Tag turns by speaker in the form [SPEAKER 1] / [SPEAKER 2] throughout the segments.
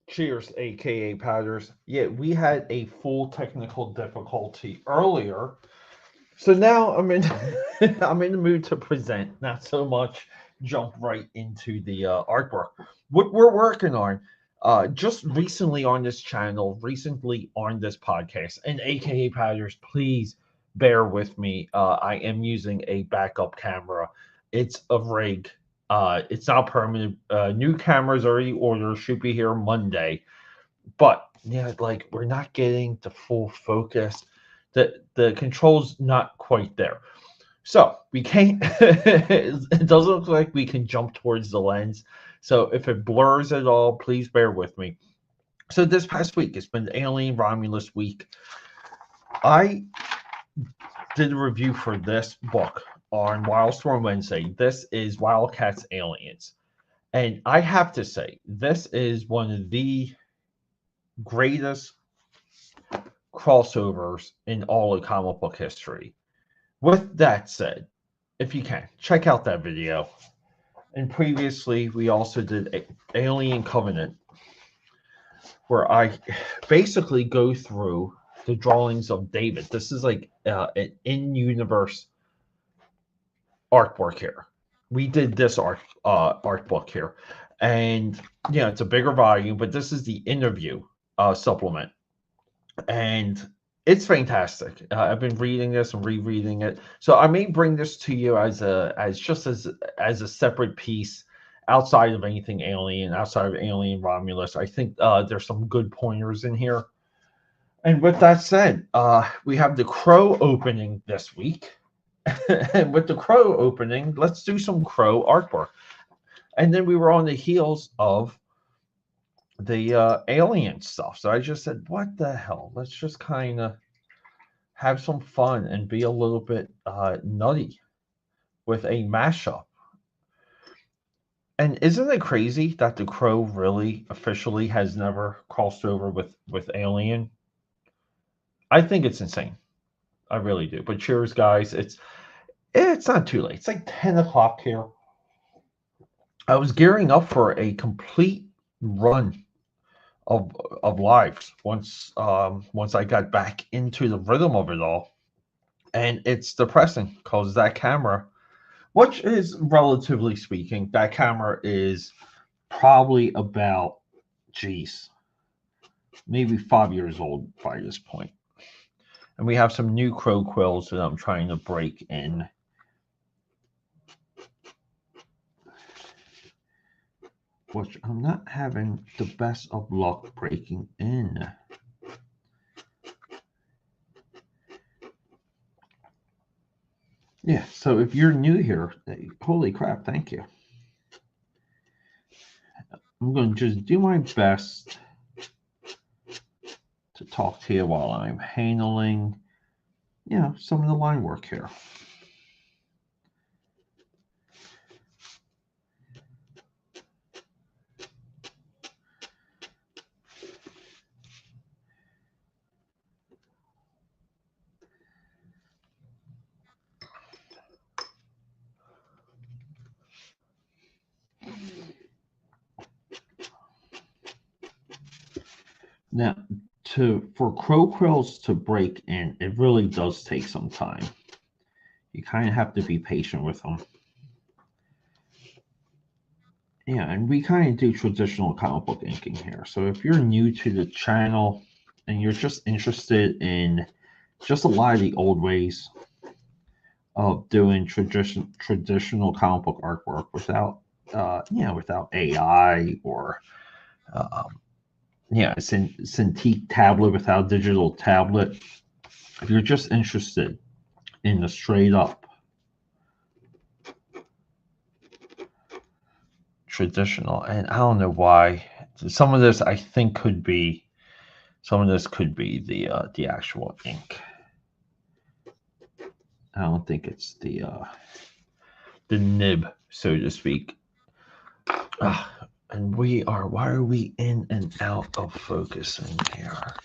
[SPEAKER 1] Cheers, aka Powders. Yeah, we had a full technical difficulty earlier, so now I'm in I'm in the mood to present, not so much jump right into the artwork. What we're working on, just recently on this channel, recently on this podcast, and aka Powders, please bear with me. I am using a backup camera. It's a rig. It's not permanent. New cameras already ordered. Should be here Monday, but yeah, like we're not getting the full focus. The controls not quite there. So we can't. It doesn't look like we can jump towards the lens. So if it blurs at all, please bear with me. So this past week, it's been Alien Romulus week. I did a review for this book on Wildstorm Wednesday. This is Wildcats Aliens. And I have to say, this is one of the greatest crossovers in all of comic book history. With that said, if you can, check out that video. And previously, we also did Alien Covenant, where I basically go through the drawings of David. This is like an in-universe artwork here. We did this art book here, and yeah, it's a bigger volume, but this is the interview supplement, and it's fantastic. I've been reading this and rereading it, so I may bring this to you as a separate piece outside of anything Alien, outside of Alien Romulus. I think there's some good pointers in here. And with that said, we have the Crow opening this week. And with the Crow opening, let's do some Crow artwork. And then we were on the heels of the alien stuff. So I just said, what the hell? Let's just kind of have some fun and be a little bit nutty with a mashup. And isn't it crazy that the Crow really officially has never crossed over with Alien? I think it's insane. I really do. But cheers, guys. It's not too late. It's like 10 o'clock here. I was gearing up for a complete run of lives once I got back into the rhythm of it all. And it's depressing because that camera, which is relatively speaking, that camera is probably about, geez, maybe 5 years old by this point. And we have some new Crow quills that I'm trying to break in. Which I'm not having the best of luck breaking in. Yeah, so if you're new here, holy crap, thank you. I'm going to just do my best to talk to you while I'm handling, some of the line work here. Now, for crow quills to break in, it really does take some time. You kind of have to be patient with them. Yeah, and we kind of do traditional comic book inking here. So if you're new to the channel and you're just interested in just a lot of the old ways of doing traditional comic book artwork without without AI or Cintiq tablet, without digital tablet. If you're just interested in the straight up traditional, and I don't know why some of this I think could be the actual ink. I don't think it's the nib, so to speak. And why are we in and out of focusing here?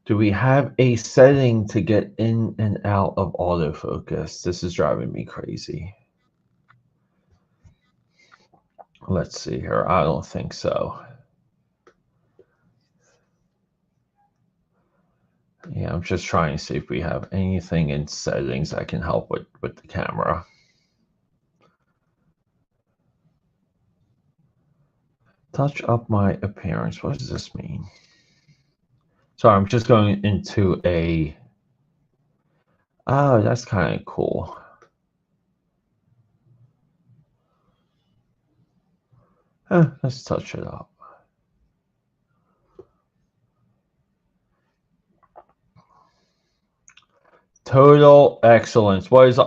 [SPEAKER 1] Do we have a setting to get in and out of autofocus? This is driving me crazy. Let's see here. I don't think so. Yeah, I'm just trying to see if we have anything in settings that can help with the camera. Touch up my appearance. What does this mean? Sorry, I'm just going into a... Oh, that's kind of cool. Let's touch it up. Total excellence. What is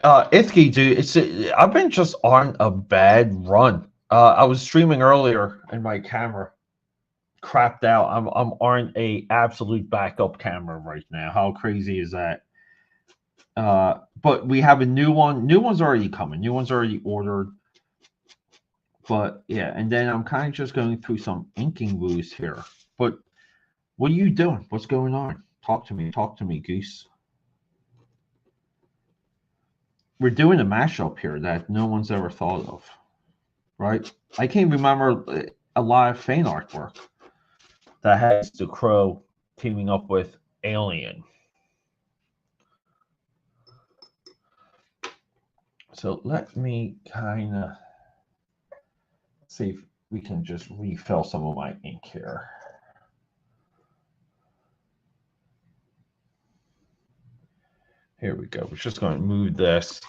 [SPEAKER 1] Ithki, dude? I've been just on a bad run. I was streaming earlier and my camera crapped out. I'm on a absolute backup camera right now. How crazy is that? But we have a new one. New one's already coming. New one's already ordered. But yeah, and then I'm kind of just going through some inking woos here. But what are you doing? What's going on? Talk to me. Talk to me, Goose. We're doing a mashup here that no one's ever thought of, right? I can't remember a lot of fan artwork that has the Crow teaming up with Alien. So let me kind of see if we can just refill some of my ink here. Here we go. We're just going to move this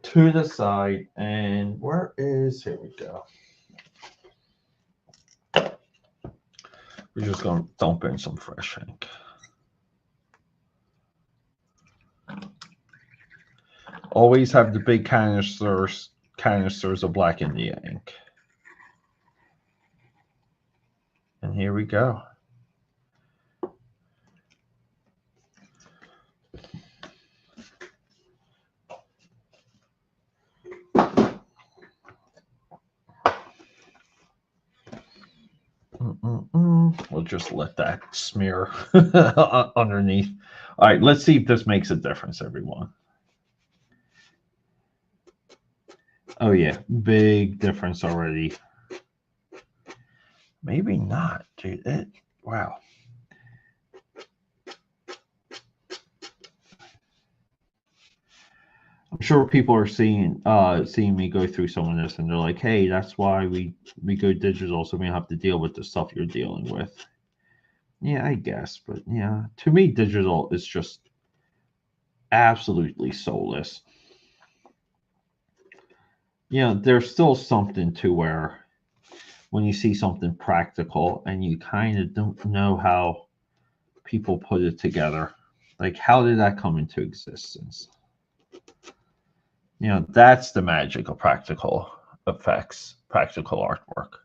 [SPEAKER 1] to the side. And where is, here we go. We're just going to dump in some fresh ink. Always have the big canisters of Black India ink. And here we go. We'll just let that smear underneath. All right, let's see if this makes a difference, everyone. Oh yeah, big difference already. Maybe not, dude. Wow. I'm sure people are seeing me go through some of this, and they're like, "Hey, that's why we go digital, so we don't have to deal with the stuff you're dealing with." Yeah, I guess, but yeah, to me, digital is just absolutely soulless. There's still something to where when you see something practical and you kind of don't know how people put it together, like how did that come into existence? That's the magic of practical effects, practical artwork.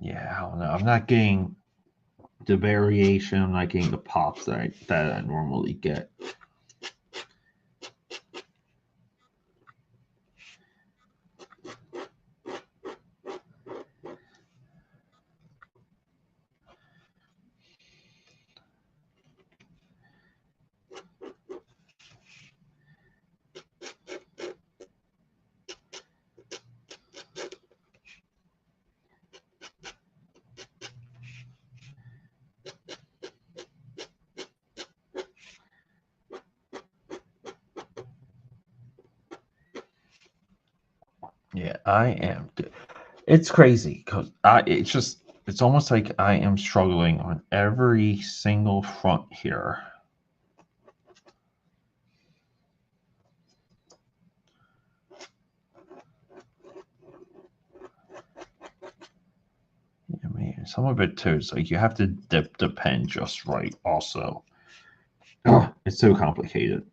[SPEAKER 1] Yeah, I don't know. I'm not getting the variation. I'm not getting the pops that I normally get. Yeah, I am. It's crazy because it's almost like I am struggling on every single front here. I mean, some of it too. It's like you have to dip the pen just right. Also, it's so complicated.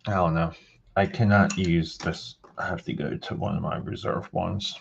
[SPEAKER 1] I don't know. I cannot use this. I have to go to one of my reserve ones.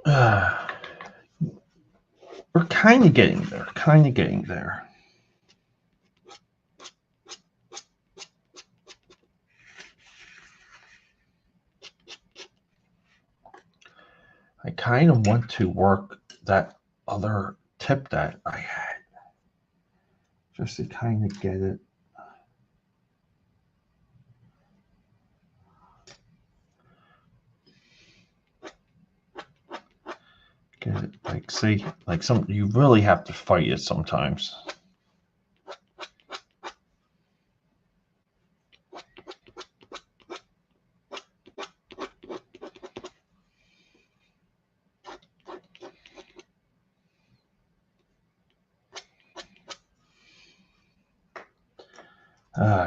[SPEAKER 1] We're kind of getting there. Kind of getting there. I kind of want to work that other tip that I had, just to kind of get it. Get it, like, see, like you really have to fight it sometimes.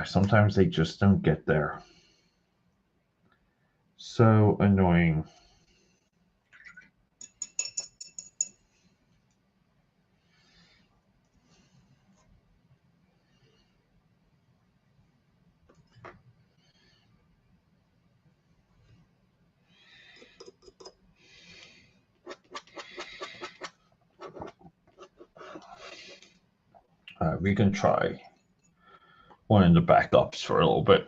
[SPEAKER 1] Sometimes they just don't get there. So annoying. We can try one in the backups for a little bit.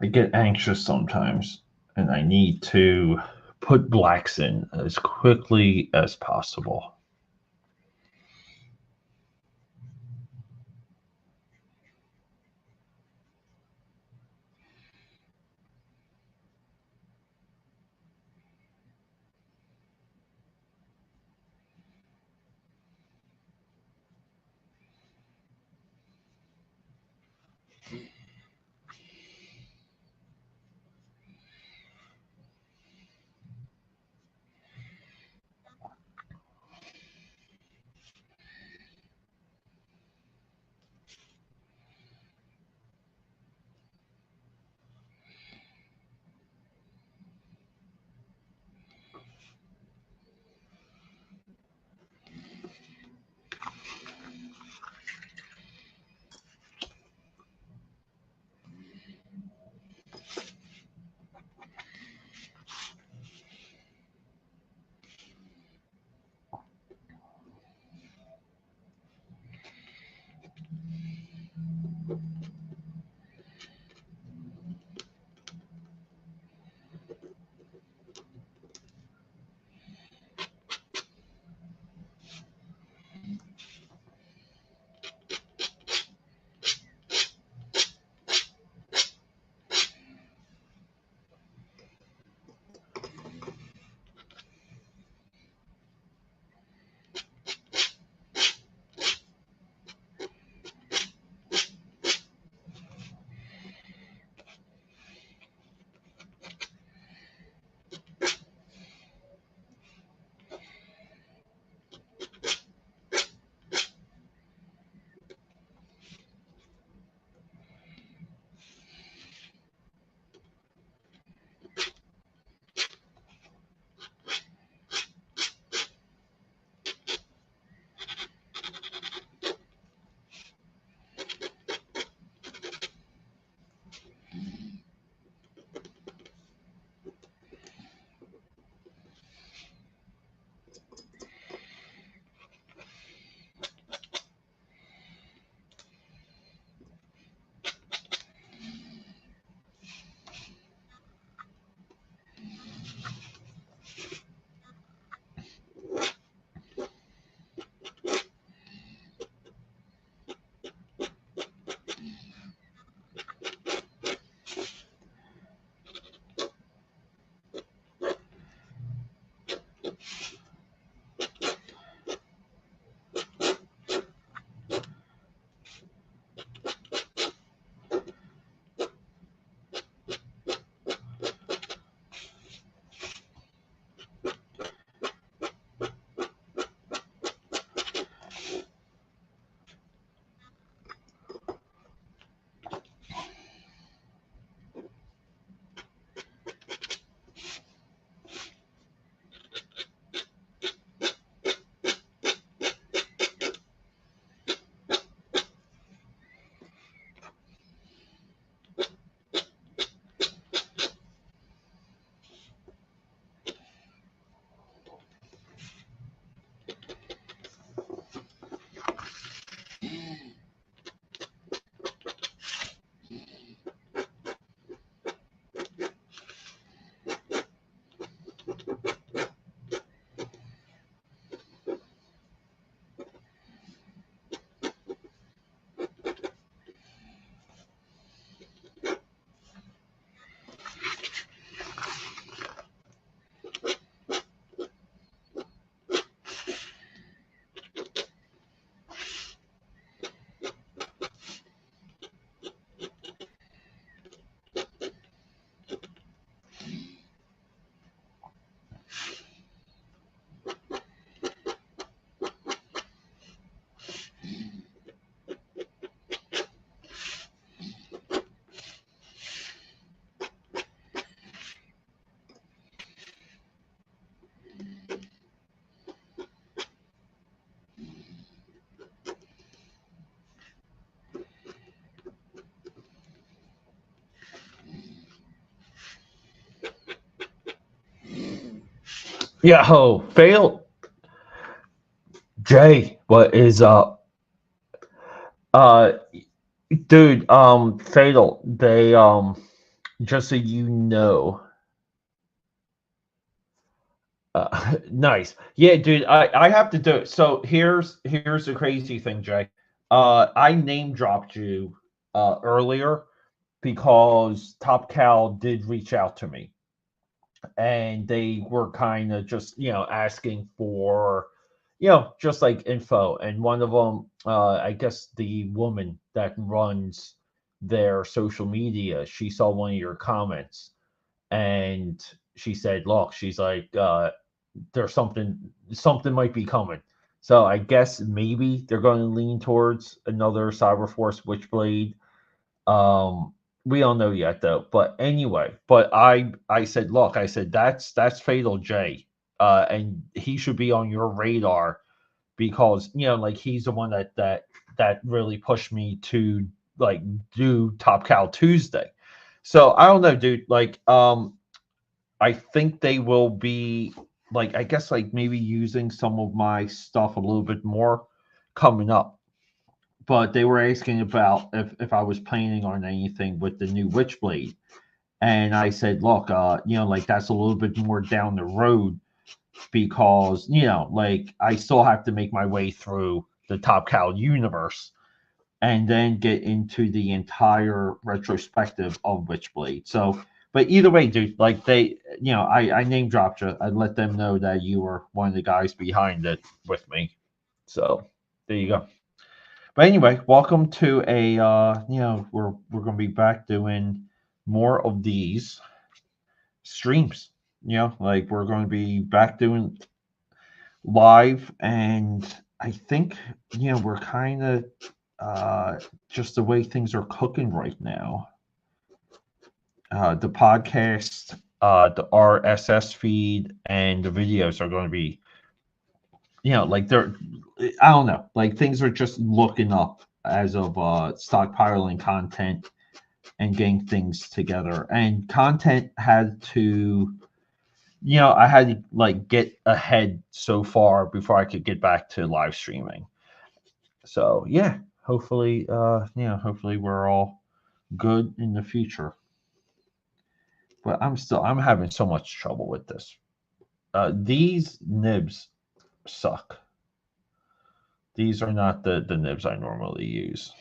[SPEAKER 1] I get anxious sometimes, and I need to put blacks in as quickly as possible. Yeah, oh, fail. Jay, what is up? Uh, dude, Fatal, they, just so you know, nice. Yeah, dude, I have to do it. So here's the crazy thing, Jay. I name dropped you, earlier because Top Cal did reach out to me and they were kind of just asking for just like info, and one of them, I guess the woman that runs their social media, she saw one of your comments and she said, look, she's like, there's something might be coming. So I guess maybe they're going to lean towards another Cyberforce Witchblade. um, we don't know yet though. But anyway, but I said, look, I said that's Fatal J, and he should be on your radar because like he's the one that really pushed me to like do Top Cow Tuesday. So I don't know, dude. Like, I think they will be like, I guess like maybe using some of my stuff a little bit more coming up, but they were asking about if I was planning on anything with the new Witchblade. And I said, look, like that's a little bit more down the road because, like I still have to make my way through the Top Cow universe and then get into the entire retrospective of Witchblade. So, but either way, dude, like they, I name dropped you. I let them know that you were one of the guys behind it with me. So there you go. But anyway, welcome to a we're gonna be back doing more of these streams. Like we're gonna be back doing live, and I think we're kind of uh just the way things are cooking right now. The podcast, the RSS feed, and the videos are going to be, like they're, I don't know, like things are just looking up as of stockpiling content and getting things together. And content had to, I had to like get ahead so far before I could get back to live streaming. So yeah, hopefully, hopefully we're all good in the future. But I'm having so much trouble with this. These nibs suck. These are not the nibs I normally use.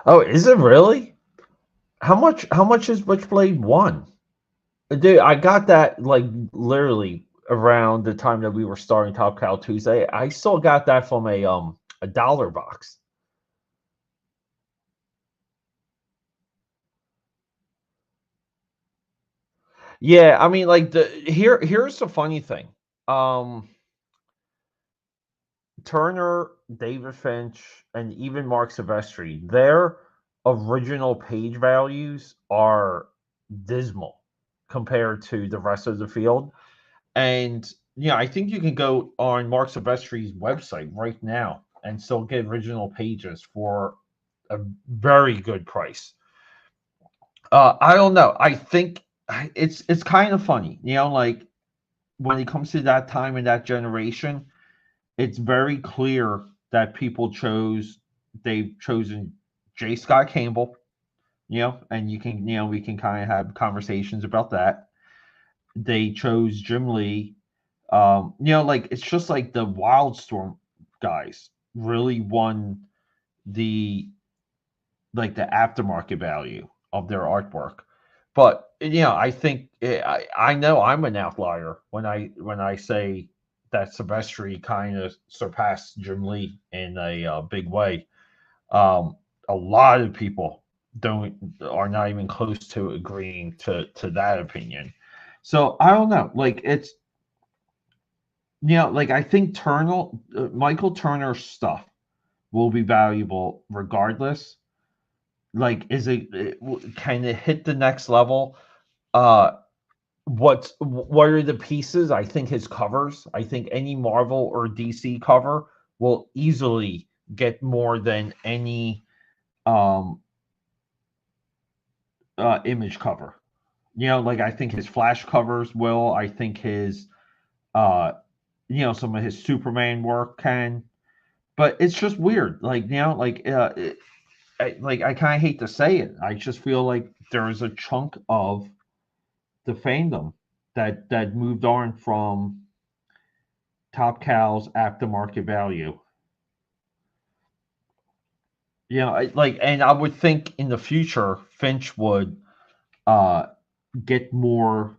[SPEAKER 1] Oh, is it really? How much is Witchblade 1? Dude, I got that like literally around the time that we were starting Top Cow Tuesday. I still got that from a dollar box. Yeah, I mean like here's the funny thing. Um Turner, David Finch, and even Mark Silvestri, their original page values are dismal compared to the rest of the field. And yeah, I think you can go on Mark Silvestri's website right now and still get original pages for a very good price. I don't know. I think it's kind of funny, like when it comes to that time and that generation, it's very clear that they've chosen J. Scott Campbell, and we can kind of have conversations about that. They chose Jim Lee. Like it's just like the Wildstorm guys really won the the aftermarket value of their artwork. But I think I know I'm an outlier when I say that Silvestri kind of surpassed Jim Lee in a big way. Um, a lot of people don't are not even close to agreeing to that opinion. So I don't know. Like it's like I think Michael Turner's stuff will be valuable regardless. Like, can it hit the next level? Uh, what are the pieces? I think his covers. I think any Marvel or DC cover will easily get more than any um image cover. Like I think his Flash covers will. I think his uh some of his Superman work can. But it's just weird. Like I kind of hate to say it. I just feel like there's a chunk of the fandom that moved on from Top Cow's aftermarket value. And I would think in the future Finch would uh get more,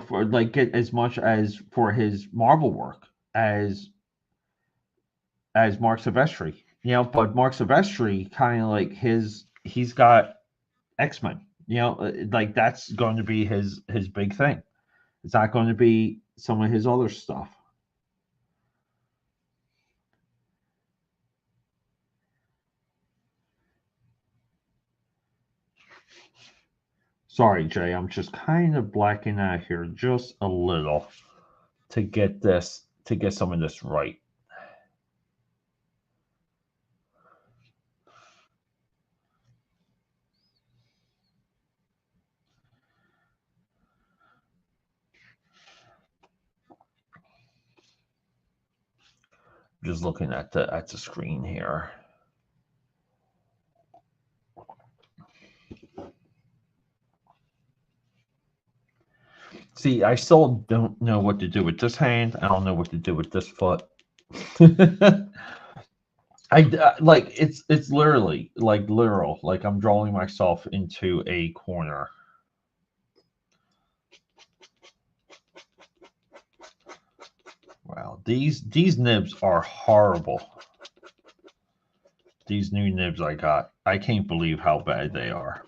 [SPEAKER 1] for like get as much as for his Marvel work as Mark Silvestri. But Mark Silvestri kind of like he's got X-Men. Like that's going to be his big thing. It's not going to be some of his other stuff. Sorry, Jay, I'm just kind of blacking out here just a little to get some of this right. Just looking at the screen here. See, I still don't know what to do with this hand. I don't know what to do with this foot. Like it's literally like literal. Like I'm drawing myself into a corner. Wow, these nibs are horrible. These new nibs I got. I can't believe how bad they are.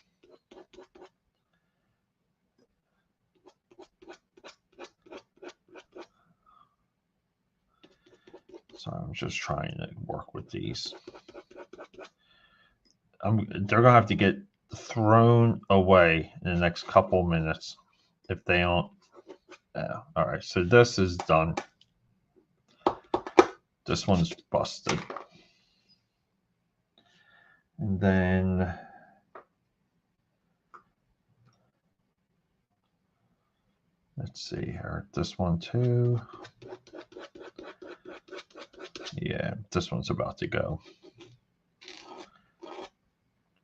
[SPEAKER 1] So I'm just trying to work with these. They're gonna have to get thrown away in the next couple minutes if they don't. Yeah. All right. So this is done. This one's busted. And then let's see here. This one too. Yeah, this one's about to go.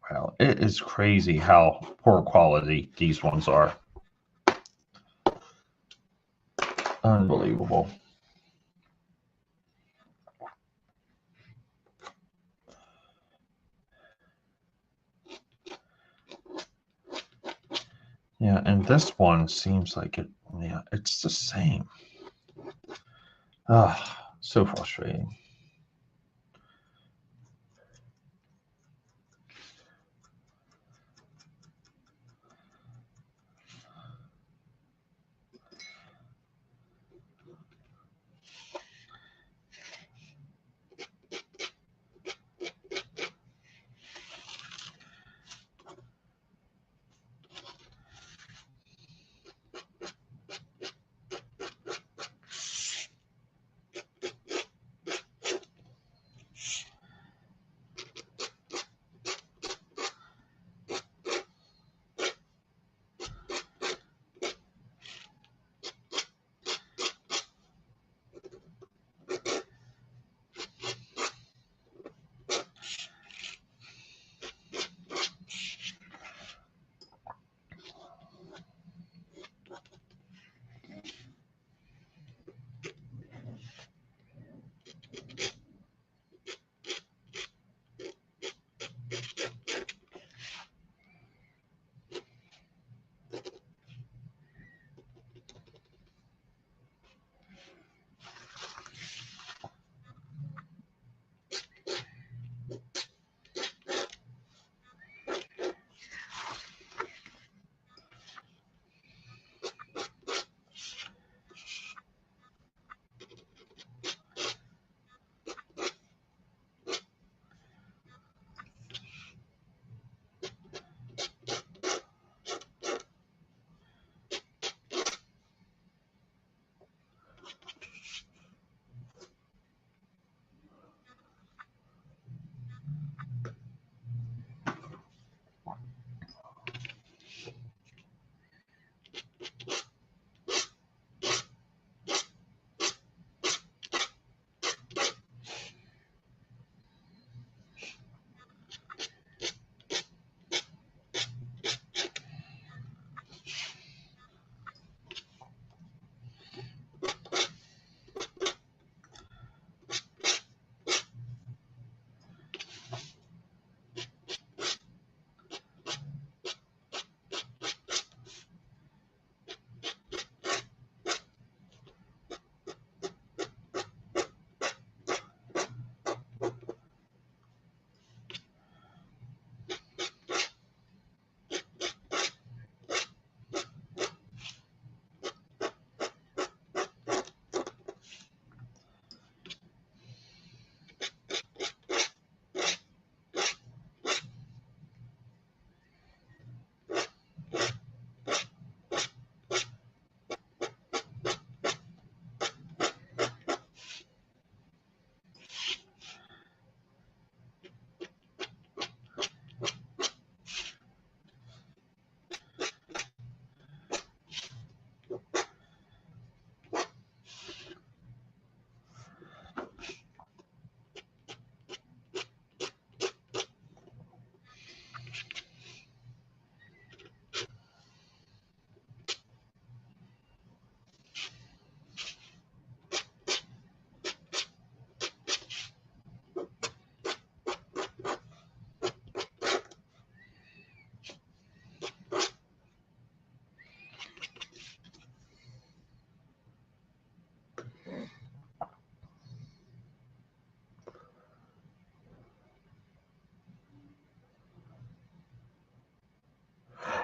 [SPEAKER 1] Wow, it is crazy how poor quality these ones are. Unbelievable. Yeah, and this one seems like it. Yeah, it's the same. Ah, so frustrating.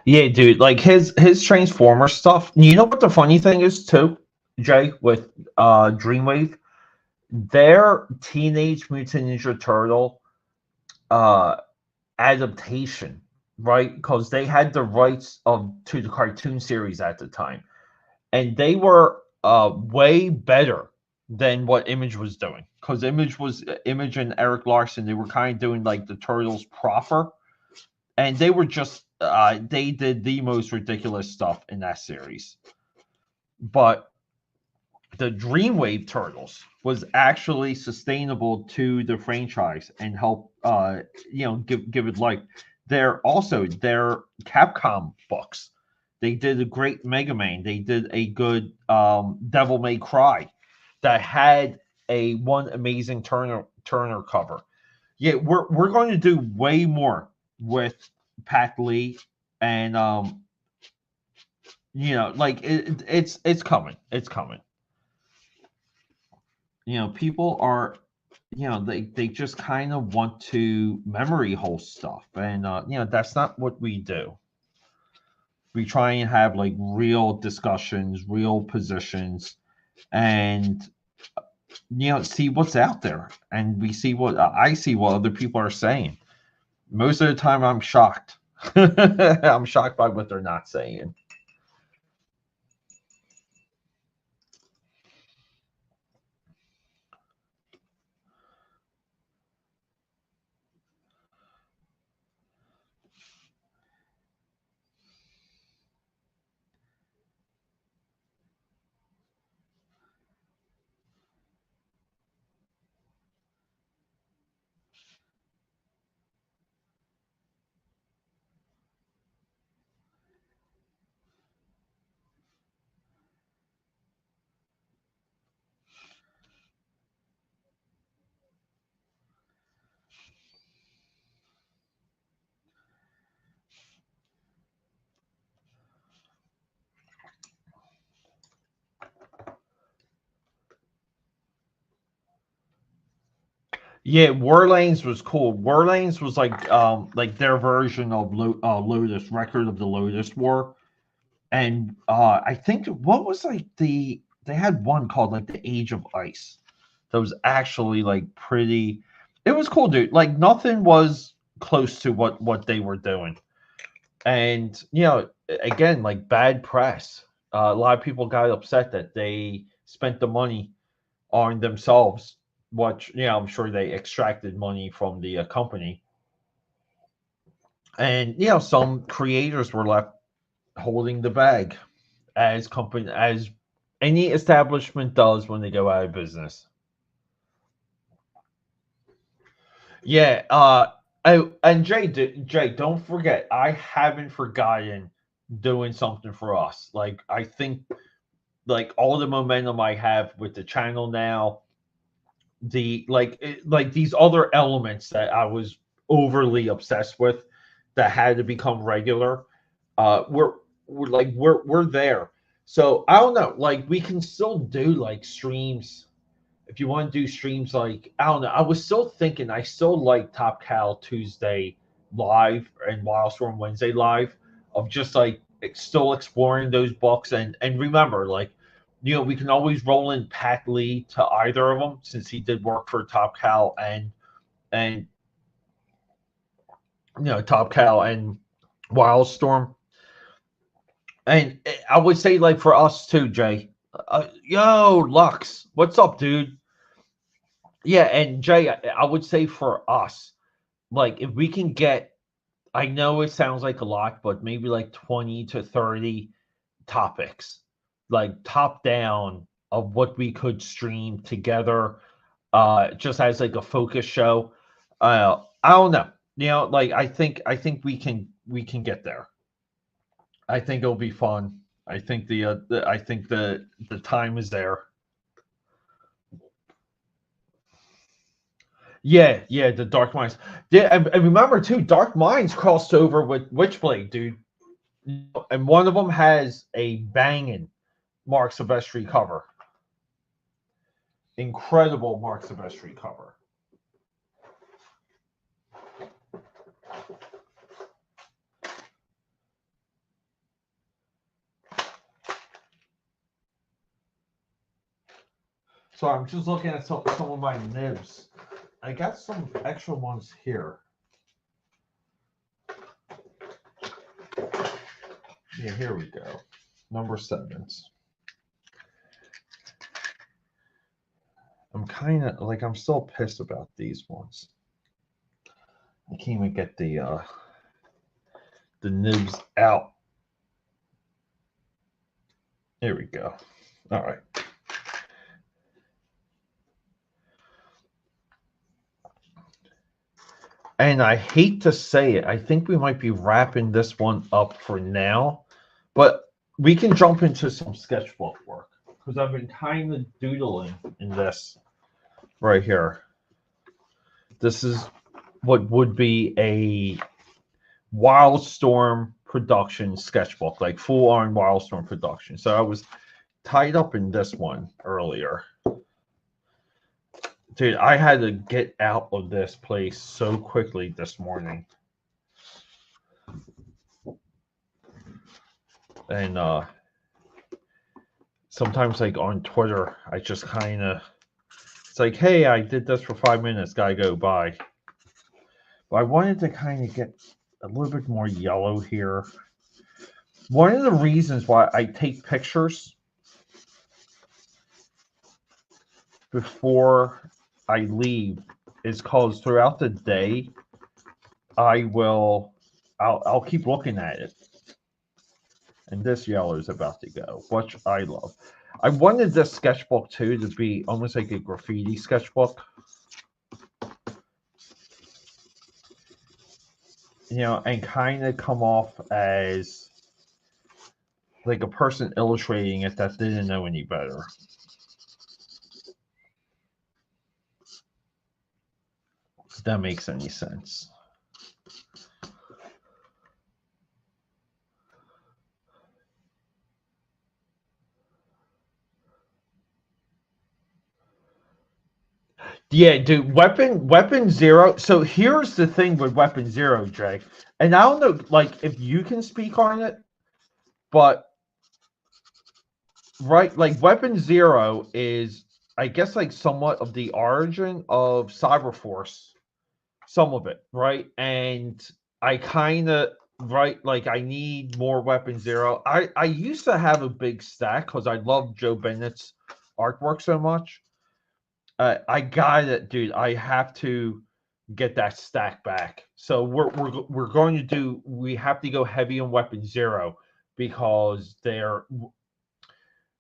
[SPEAKER 1] Yeah, dude, like his Transformer stuff. You know what the funny thing is too, Jay, with Dreamwave, their Teenage Mutant Ninja Turtle uh adaptation, right? Because they had the rights of to the cartoon series at the time, and they were way better than what Image was doing. Because Image and Eric Larson, they were kind of doing like the Turtles proper, and they were just they did the most ridiculous stuff in that series. But the Dreamwave Turtles was actually sustainable to the franchise and help give it life. Their Capcom books. They did a great Mega Man. They did a good Devil May Cry that had a one amazing Turner cover. Yeah, we're going to do way more with Pat Lee and like it's coming. It's coming. People are, they just kind of want to memory hole stuff, and that's not what we do. We try and have like real discussions, real positions, and see what's out there, and we see what I see what other people are saying. Most of the time, I'm shocked. I'm shocked by what they're not saying. Yeah, Warlanes was cool. Warlanes was like their version of Lotus, Record of the Lotus War. And I think what was like they had one called like the Age of Ice that was actually like pretty. It was cool, dude. Like nothing was close to what they were doing. And again, like bad press. A lot of people got upset that they spent the money on themselves. Which I'm sure they extracted money from the company, and some creators were left holding the bag, as any establishment does when they go out of business. Yeah, and Jay, don't forget, I haven't forgotten doing something for us. Like I think, like all the momentum I have with the channel now, like these other elements that I was overly obsessed with, that had to become regular. We're there. So I don't know. Like we can still do like streams if you want to do streams. Like I don't know. I was still thinking I still like Top Cal Tuesday live and Wildstorm Wednesday live, of just like still exploring those books, and remember, like we can always roll in Pat Lee to either of them, since he did work for Top Cal and Top Cal and Wildstorm. And I would say, like, for us too, Jay. Yo, Lux, what's up, dude? Yeah, and Jay, I would say for us, like, if we can get, I know it sounds like a lot, but maybe like 20 to 30 topics, like top down, of what we could stream together, just as like a focus show. I don't know. Like I think we can get there. I think it'll be fun. I think I think the time is there. Yeah, yeah, the Dark Minds. Yeah, and remember too, Dark Minds crossed over with Witchblade, dude. And one of them has a banging Mark Silvestri cover. Incredible Mark Silvestri cover. So I'm just looking at some of my nibs. I got some extra ones here. Yeah, here we go. Number sevens. I'm kind of like, I'm still pissed about these ones. I can't even get the nibs out. Here we go. All right. And I hate to say it, I think we might be wrapping this one up for now, but we can jump into some sketchbook work, because I've been kind of doodling in this right here. This is what would be a Wildstorm production sketchbook, like full on Wildstorm production. So I was tied up in this one earlier. Dude, I had to get out of this place so quickly this morning. And sometimes, like, on Twitter, I just kind of, it's like, hey, I did this for 5 minutes, gotta go, bye. But I wanted to kind of get a little bit more yellow here. One of the reasons why I take pictures before I leave is because throughout the day, I'll keep looking at it. And this yellow is about to go, which I love. I wanted this sketchbook too to be almost like a graffiti sketchbook. You know, and kind of come off as like a person illustrating it that didn't know any better. If that makes any sense. Yeah, dude, Weapon Zero. So here's the thing with Weapon Zero, Jay. And I don't know, like, if you can speak on it, but right, like, Weapon Zero is, I guess, like, somewhat of the origin of Cyberforce. Some of it, right? And I kind of, right, like, I need more Weapon Zero. I used to have a big stack because I love Joe Bennett's artwork so much. I got it, dude. I have to get that stack back. So we're going to do. We have to go heavy on Weapon Zero because they're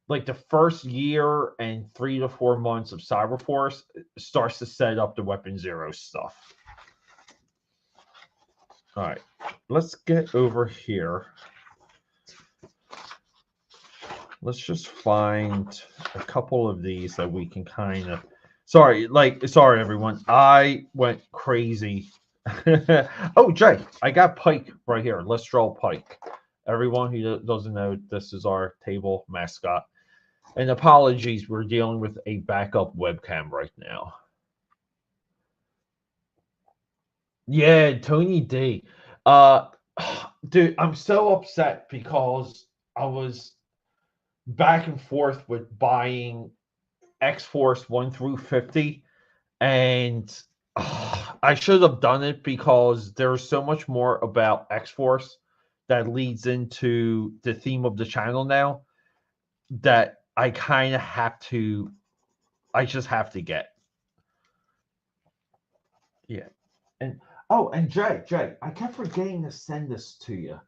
[SPEAKER 1] like the first year and 3 to 4 months of Cyberforce starts to set up the Weapon Zero stuff. All right, let's get over here. Let's just find a couple of these that we can kind of. Sorry, everyone. I went crazy. Oh, Jay, I got Pike right here. Let's draw Pike. Everyone who doesn't know, this is our table mascot. And apologies, we're dealing with a backup webcam right now. Yeah, Tony D. Dude, I'm so upset because I was back and forth with buying X-Force 1 through 50, and I should have done it because there's so much more about X-Force that leads into the theme of the channel now that I kind of have to, I just have to get. Yeah. And oh, and Jay, I kept forgetting to send this to you.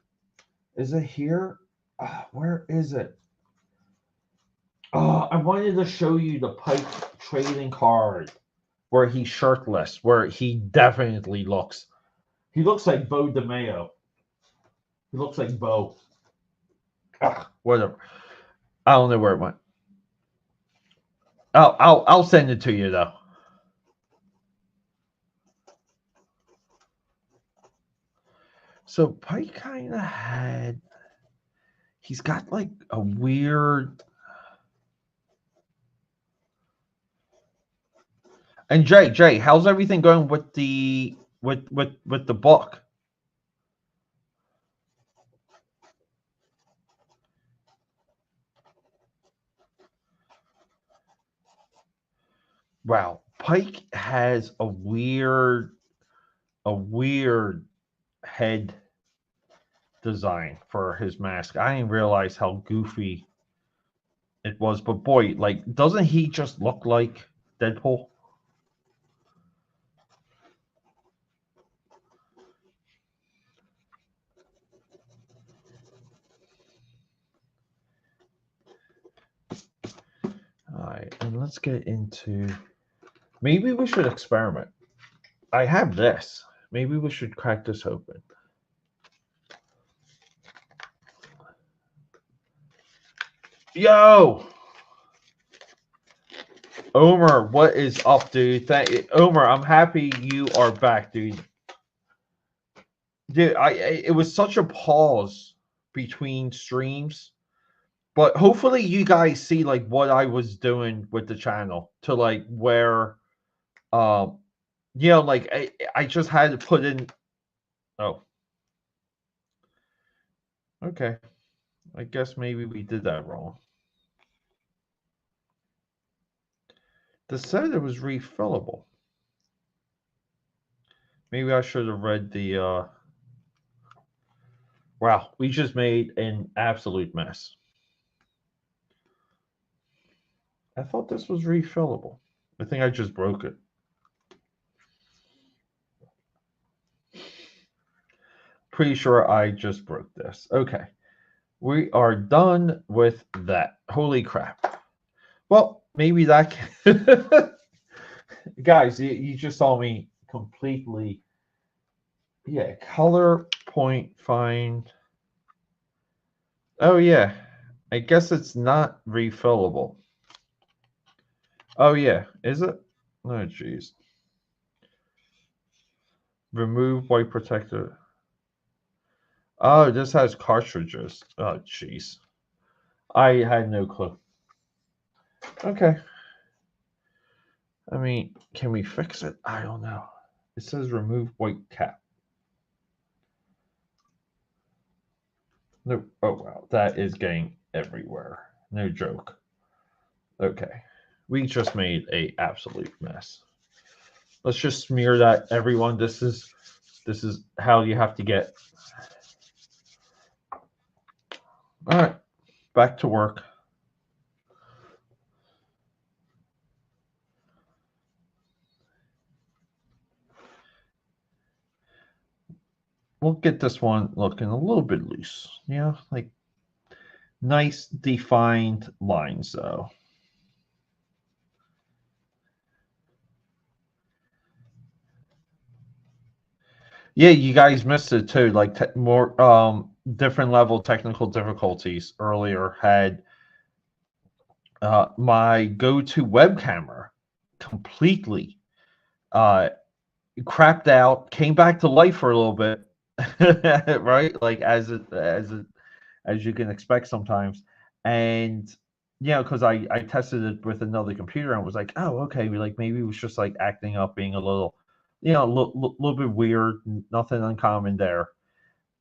[SPEAKER 1] Is it here? Where is it? I wanted to show you the Pike trading card where he's shirtless, where he definitely looks. He looks like Bo DeMeo. He looks like Bo. Whatever. I don't know where it went. I'll send it to you though. So Pike kind of had. He's got like a weird. And Jay, how's everything going with the with the book? Wow, Pike has a weird head design for his mask. I didn't realize how goofy it was, but boy, like, doesn't he just look like Deadpool? All right, and let's get into. Maybe we should experiment. I have this. Maybe we should crack this open. Yo, Omer, what is up, dude? Omer, I'm happy you are back, dude. Dude, it was such a pause between streams, but hopefully you guys see like what I was doing with the channel to like where um like I just had to put in. Oh, okay. I guess maybe we did that wrong. They said it was refillable. Maybe I should have read the wow, we just made an absolute mess. I thought this was refillable. I think I just broke it. Pretty sure I just broke this. Okay. We are done with that. Holy crap. Well, maybe that guys, you just saw me completely. Yeah, color point find. Oh yeah. I guess it's not refillable. Oh yeah, is it? Oh jeez. Remove white protector. Oh, this has cartridges. Oh jeez. I had no clue. Okay. I mean, can we fix it? I don't know. It says remove white cap. No. Oh wow, that is getting everywhere. No joke. Okay, we just made a absolute mess. Let's just smear that, everyone. This is how you have to get. All right, back to work. We'll get this one looking a little bit loose. Yeah, like nice defined lines though. Yeah, you guys missed it too. Like more different level technical difficulties earlier had my go-to web camera completely uh crapped out, came back to life for a little bit, right? Like as you can expect sometimes. And because I tested it with another computer and was like, oh, okay, like maybe it was just like acting up, being a little, little bit weird, nothing uncommon there.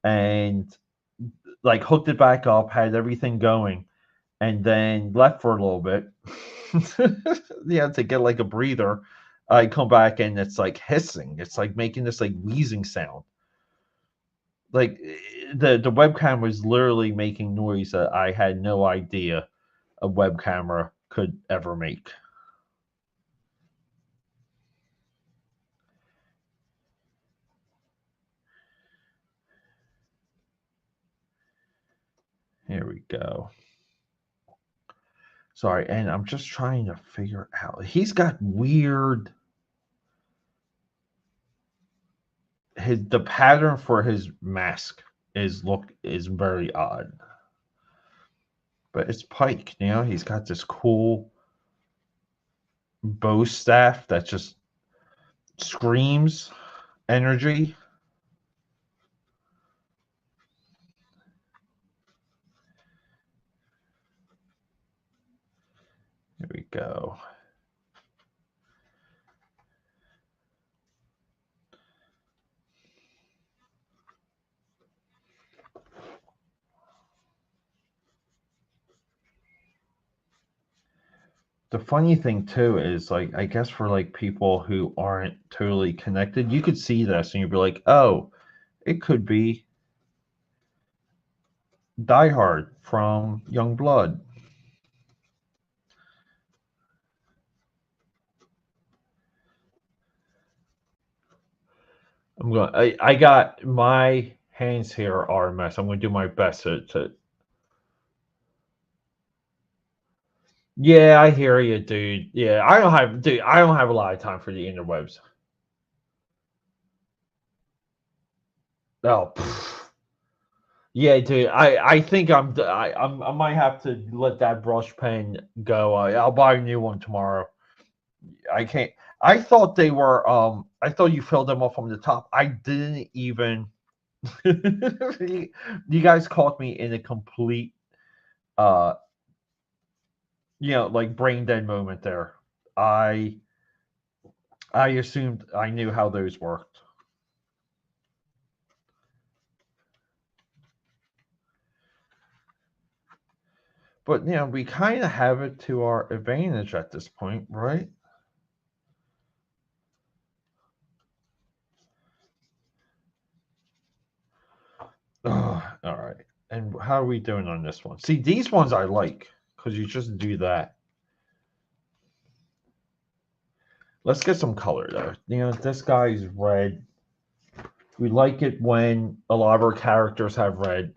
[SPEAKER 1] And like hooked it back up, had everything going, and then left for a little bit. To get like a breather. I come back and it's like hissing. It's like making this like wheezing sound. Like the webcam was literally making noise that I had no idea a web camera could ever make. Here we go. Sorry, and I'm just trying to figure out. He's got weird. The pattern for his mask is very odd. But it's Pike, he's got this cool bow staff that just screams energy. Here we go. The funny thing too is like I guess for like people who aren't totally connected, you could see this and you'd be like, oh, it could be Die Hard from Young Blood. I got my hands here are a mess. I'm gonna do my best to Yeah, I hear you, dude. Yeah, I don't have a lot of time for the interwebs. Oh, yeah, dude. I think I might have to let that brush pen go. I'll buy a new one tomorrow. I can't. I thought they were. I thought you filled them up from the top. I didn't even. You guys caught me in a complete, uh, like brain dead moment there. I I assumed I knew how those worked. But we kind of have it to our advantage at this point, right? All right. And how are we doing on this one? See, these ones I like because you just do that. Let's get some color though. This guy's red. We like it when a lot of our characters have red.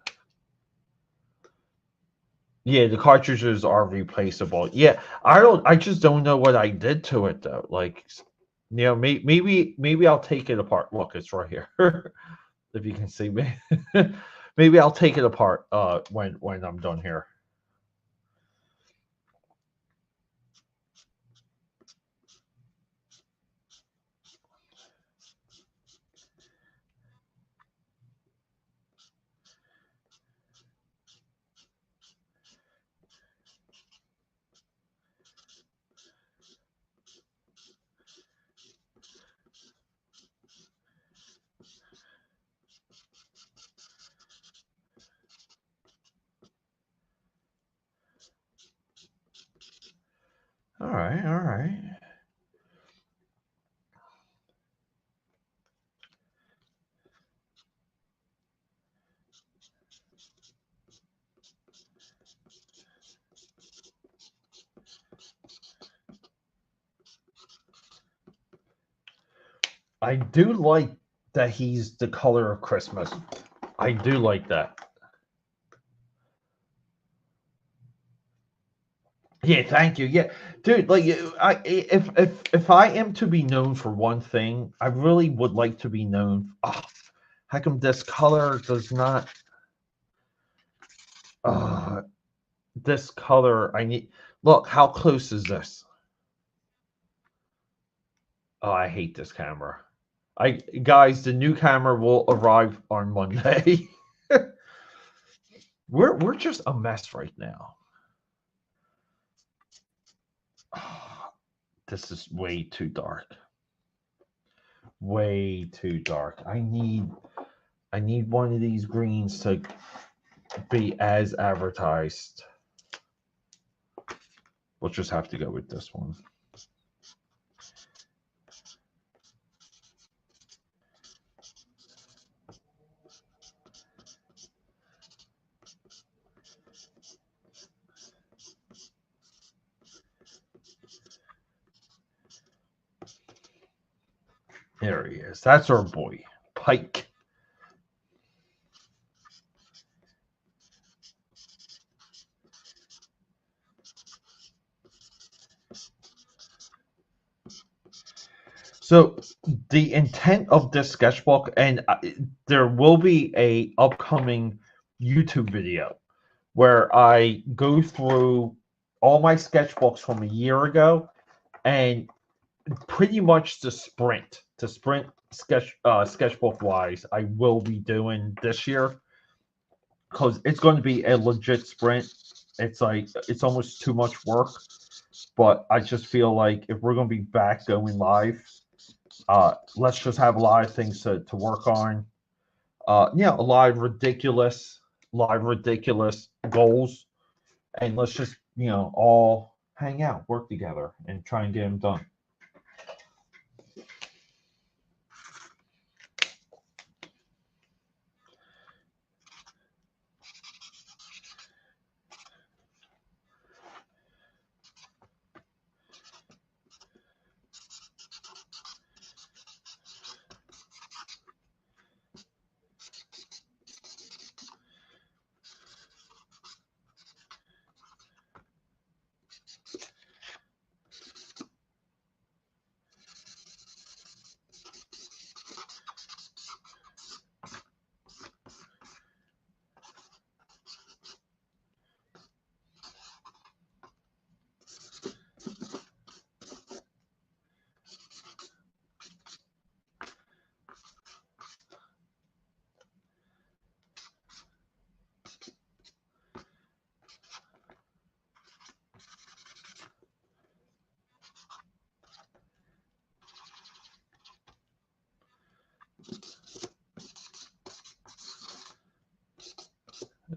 [SPEAKER 1] Yeah, the cartridges are replaceable. Yeah, I just don't know what I did to it though. Like, maybe I'll take it apart. Look, it's right here. If you can see me. Maybe I'll take it apart when I'm done here. All right, all right. I do like that he's the color of Christmas. I do like that. Yeah, thank you. Yeah, dude. Like, if I am to be known for one thing, I really would like to be known. Oh, how come this color does not? Uh, this color I need. Look, how close is this? Oh, I hate this camera. Guys, the new camera will arrive on Monday. We're just a mess right now. This is way too dark. Way too dark. I need one of these greens to be as advertised. We'll just have to go with this one. There he is. That's our boy, Pike. So the intent of this sketchbook, and there will be a upcoming YouTube video where I go through all my sketchbooks from a year ago and pretty much the sprint sketchbook wise I will be doing this year because it's going to be a legit sprint. It's almost too much work, but I just feel like if we're going to be back going live, let's just have a lot of things to work on. Yeah, a lot of ridiculous goals, and let's just all hang out, work together, and try and get them done.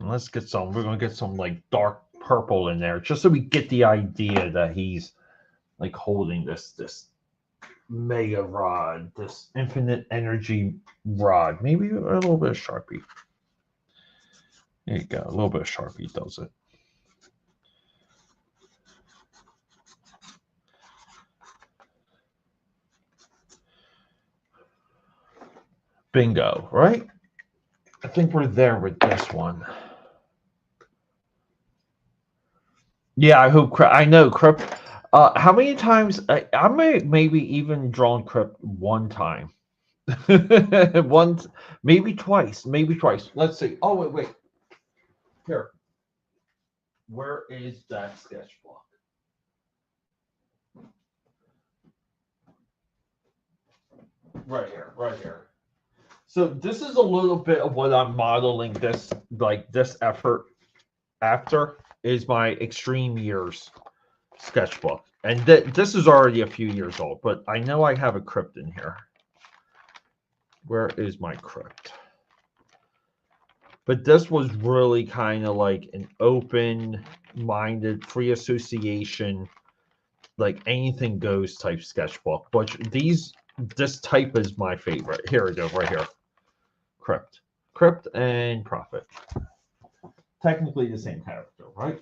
[SPEAKER 1] Let's get some. We're gonna get some like dark purple in there, just so we get the idea that he's like holding this mega rod, this infinite energy rod. Maybe a little bit of Sharpie. There you go. A little bit of Sharpie does it. Bingo, right? I think we're there with this one. Yeah, I hope. I know Crypt. How many times? I may maybe even drawn Crypt one time. Once, maybe twice. Maybe twice. Let's see. Oh wait. Here. Where is that sketch block? Right here. Right here. So this is a little bit of what I'm modeling this effort after is my extreme years sketchbook. And this is already a few years old, but I know I have a crypt in here. Where is my crypt? But this was really kind of like an open-minded, free association, like anything goes type sketchbook. But this type is my favorite. Here we go, right here. Crypt and Prophet. Technically the same character, right?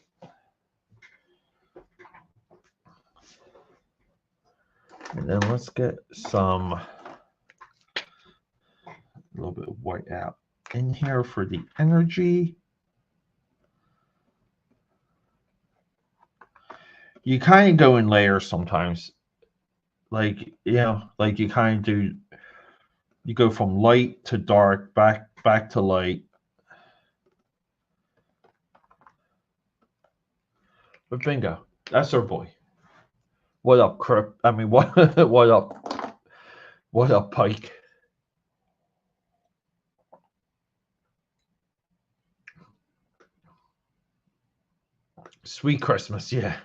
[SPEAKER 1] And then let's get a little bit of white out in here for the energy. You kind of go in layers sometimes. Like, like you kind of do, you go from light to dark, back to light. But bingo, that's our boy. What up, Crip? I mean, what up? What up, Pike? Sweet Christmas, yeah.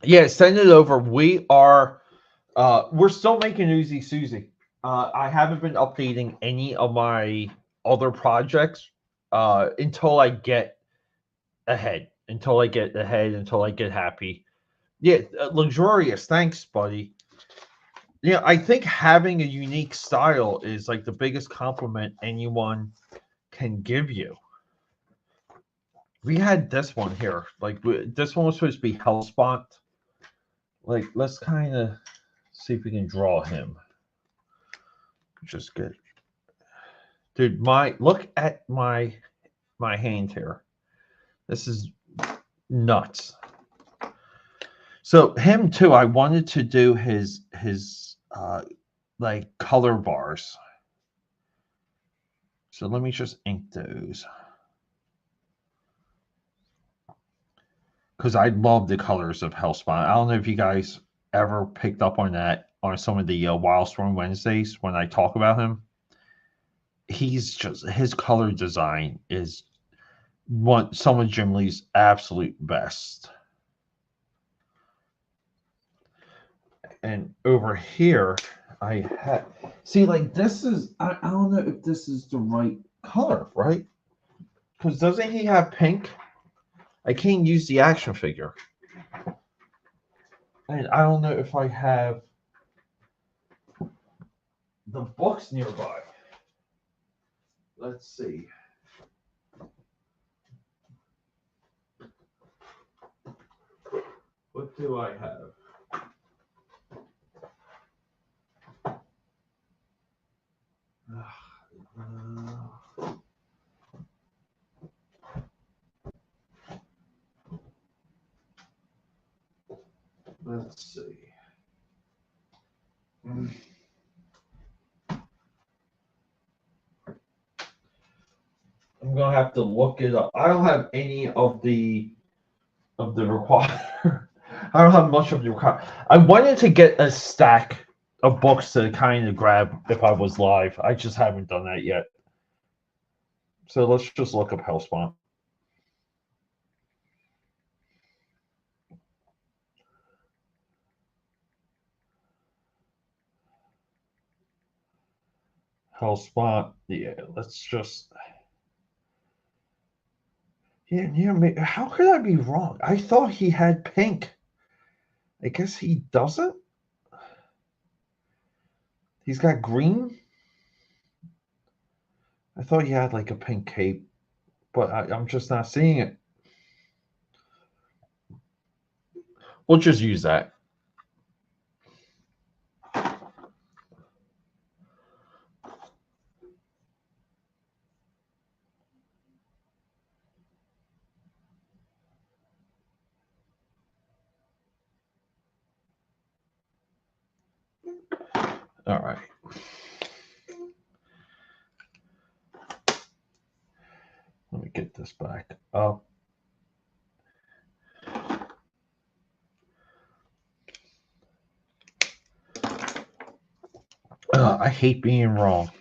[SPEAKER 1] Yeah, send it over. We're still making UZI SUZI. I haven't been updating any of my other projects until I get ahead. Until I get happy. Yeah, luxurious. Thanks, buddy. Yeah, I think having a unique style is like the biggest compliment anyone can give you. We had this one here. Like this one was supposed to be Hellspont. Like, let's kind of see if we can draw him. Just good. Dude, look at my hand here. This is nuts. So him too, I wanted to do his like color bars. So let me just ink those. Because I love the colors of Hellspawn. I don't know if you guys ever picked up on that on some of the Wildstorm Wednesdays when I talk about him. His color design is some of Jim Lee's absolute best. And over here, I have like this is I don't know if this is the right color, right? Because doesn't he have pink? I can't use the action figure. And I don't know if I have the books nearby. Let's see. What do I have? Let's see. I'm gonna have to look it up. I don't have any of the require. I don't have much of the require. I wanted to get a stack of books to kind of grab if I was live. I just haven't done that yet. So let's just look up Hellspawn. tell spot. Yeah, let's just. Yeah. How could I be wrong? I thought he had pink. I guess he doesn't. He's got green. I thought he had like a pink cape, but I'm just not seeing it. We'll just use that. All right. Let me get this back up. I hate being wrong.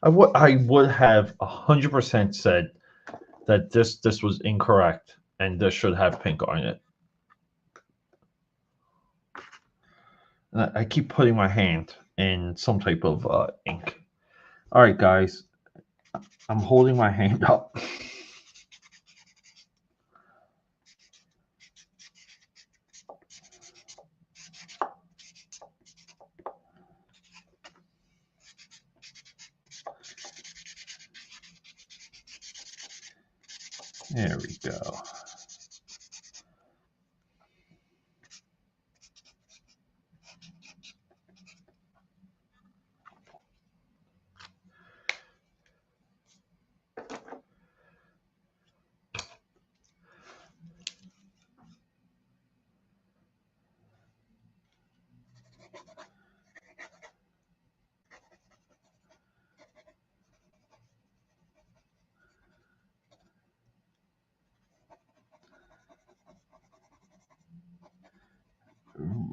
[SPEAKER 1] I would have 100% said that this was incorrect and this should have pink on it. And I keep putting my hand in some type of ink. All right, guys, I'm holding my hand up. There we go.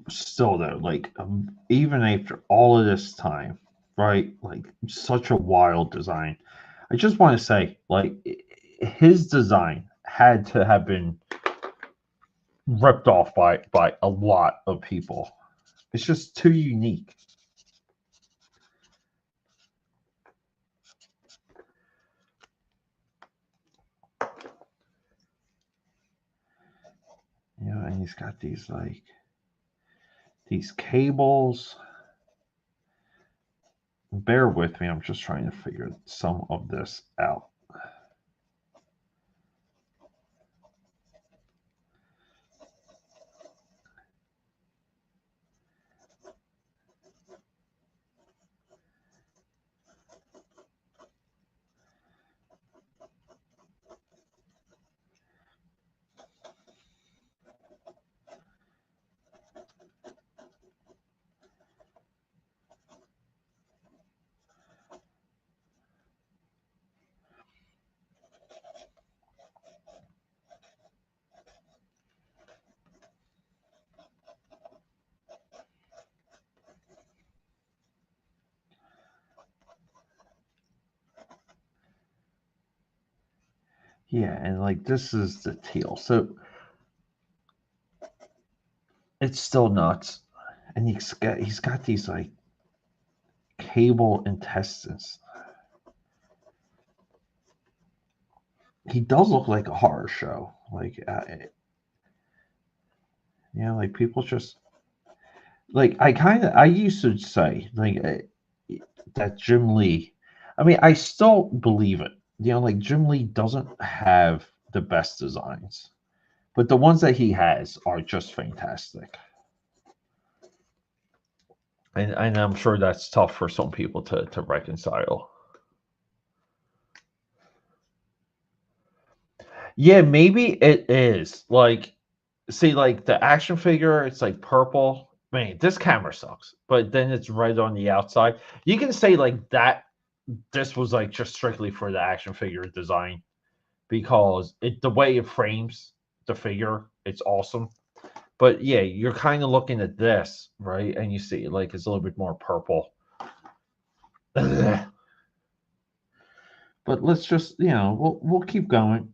[SPEAKER 1] Still though, like even after all of this time, right? Like such a wild design. I just want to say, like his design had to have been ripped off by a lot of people. It's just too unique. You know, and he's got these cables. Bear with me, I'm just trying to figure some of this out. Yeah, and like this is the teal. So it's still nuts. And he's got these like cable intestines. He does look like a horror show. Like yeah, like people just like I used to say like that Jim Lee. I mean, I still believe it. You know, like Jim Lee doesn't have the best designs, but the ones that he has are just fantastic. And I'm sure that's tough for some people to reconcile. Yeah, maybe it is. Like, see, like the action figure, it's like purple. Man, this camera sucks. But then it's red on the outside. You can say like that. This was like just strictly for the action figure design because it the way it frames the figure, it's awesome. But yeah, you're kind of looking at this, right? And you see like it's a little bit more purple. But let's just, we'll keep going.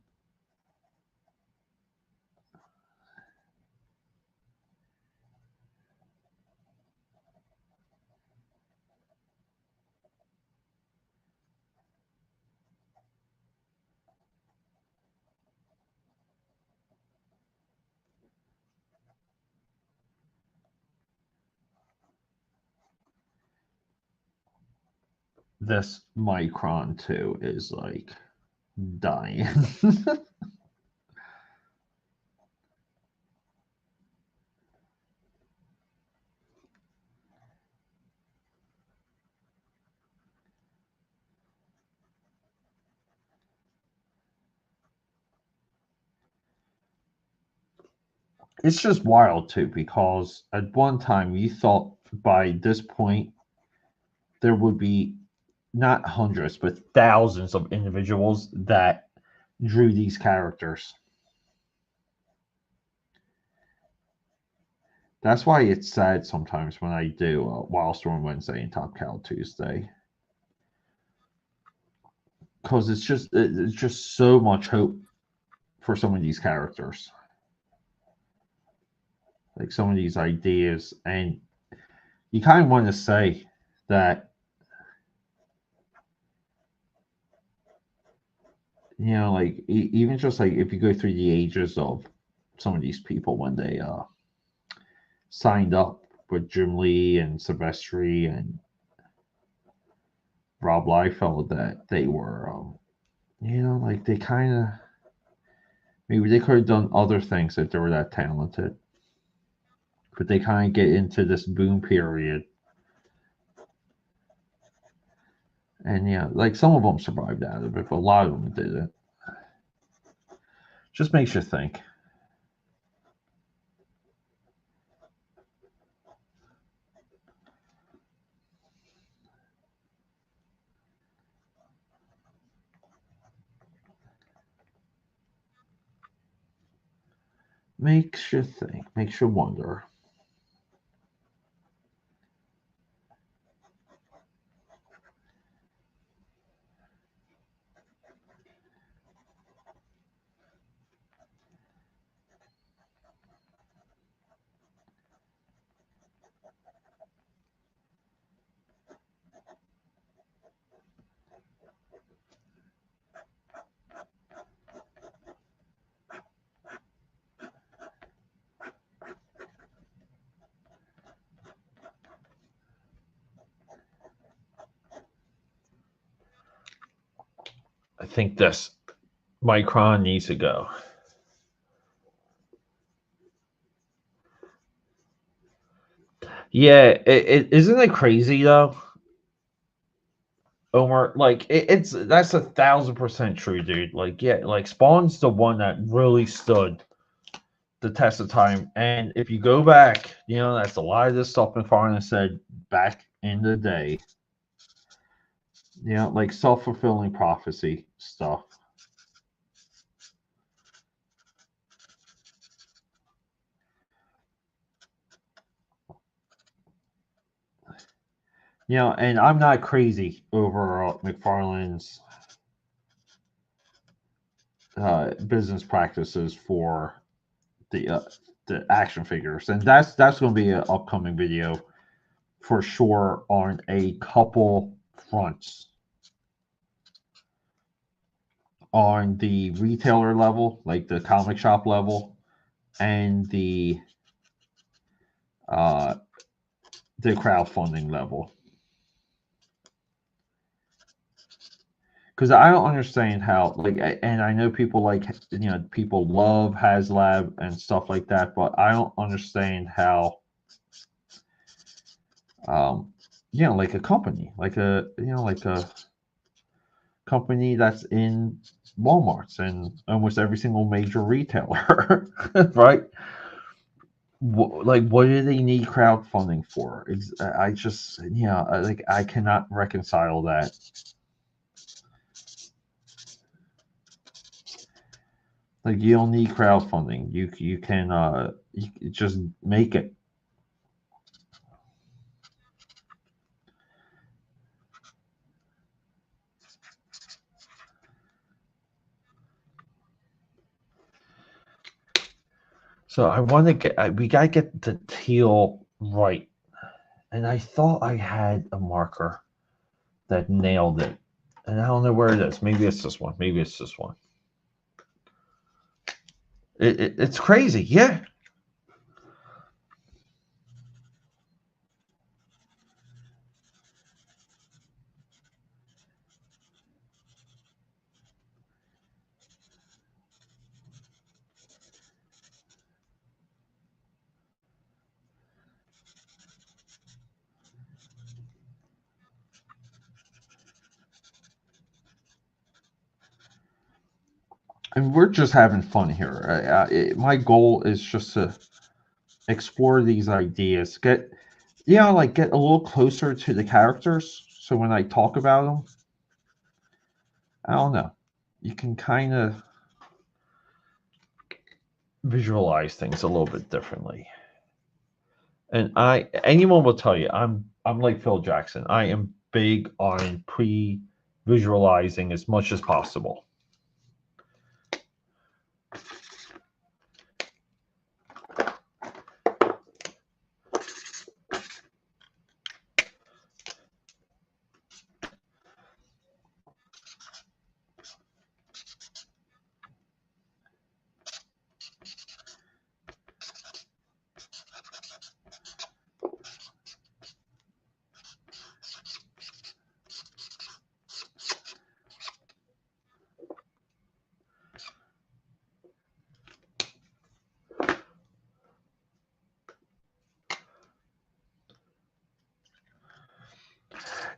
[SPEAKER 1] this Micron too is like dying. It's just wild too, because at one time you thought by this point there would be not hundreds but thousands of individuals that drew these characters. That's why it's sad sometimes when I do Wildstorm Wednesday and Top Cow Tuesday, because it's just so much hope for some of these characters, like some of these ideas, and you kind of want to say that, like even just like if you go through the ages of some of these people when they signed up with Jim Lee and Silvestri and Rob Liefeld, that they were, like they kind of, maybe they could have done other things if they were that talented, but they kind of get into this boom period. And yeah, like some of them survived out of it, but a lot of them didn't. Just makes you think. Makes you think. Makes you wonder. I think this Micron needs to go. Yeah, isn't it crazy though, Omar? Like it's that's 1,000% true, dude. Like yeah, like Spawn's the one that really stood the test of time. And if you go back, that's a lot of this stuff McFarlane said back in the day. Like self-fulfilling prophecy stuff. And I'm not crazy over McFarlane's business practices for the action figures, and that's going to be an upcoming video for sure on a couple fronts. On the retailer level, like the comic shop level, and the crowdfunding level. Because I don't understand how, like, and I know people like, people love HasLab and stuff like that, but I don't understand how, like a company, like a company that's in Walmart's and almost every single major retailer, right? Like, what do they need crowdfunding for? I just, like, I cannot reconcile that. Like, you don't need crowdfunding. You can you just make it. So I want to we gotta get the teal right, and I thought I had a marker that nailed it, and I don't know where it is. Maybe it's this one. Maybe it's this one. It's crazy, yeah. And we're just having fun here. My goal is just to explore these ideas, get like get a little closer to the characters. So when I talk about them, I don't know, you can kind of visualize things a little bit differently. And anyone will tell you, I'm like Phil Jackson. I am big on pre-visualizing as much as possible.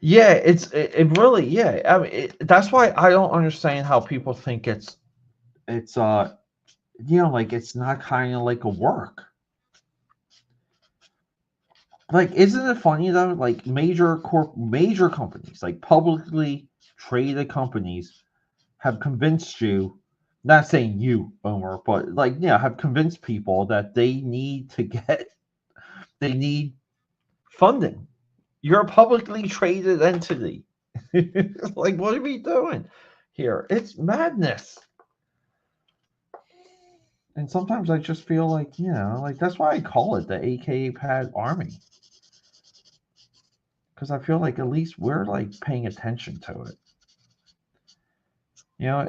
[SPEAKER 1] Yeah, it really, yeah. I mean, that's why I don't understand how people think it's like it's not kind of like a work. Like, isn't it funny though? Like major companies, like publicly traded companies, have convinced you. Not saying you, Omer, but like have convinced people that they need funding. You're a publicly traded entity. Like, what are we doing here? It's madness. And sometimes I just feel like, like that's why I call it the AKAPAD Army. Because I feel like at least we're like paying attention to it.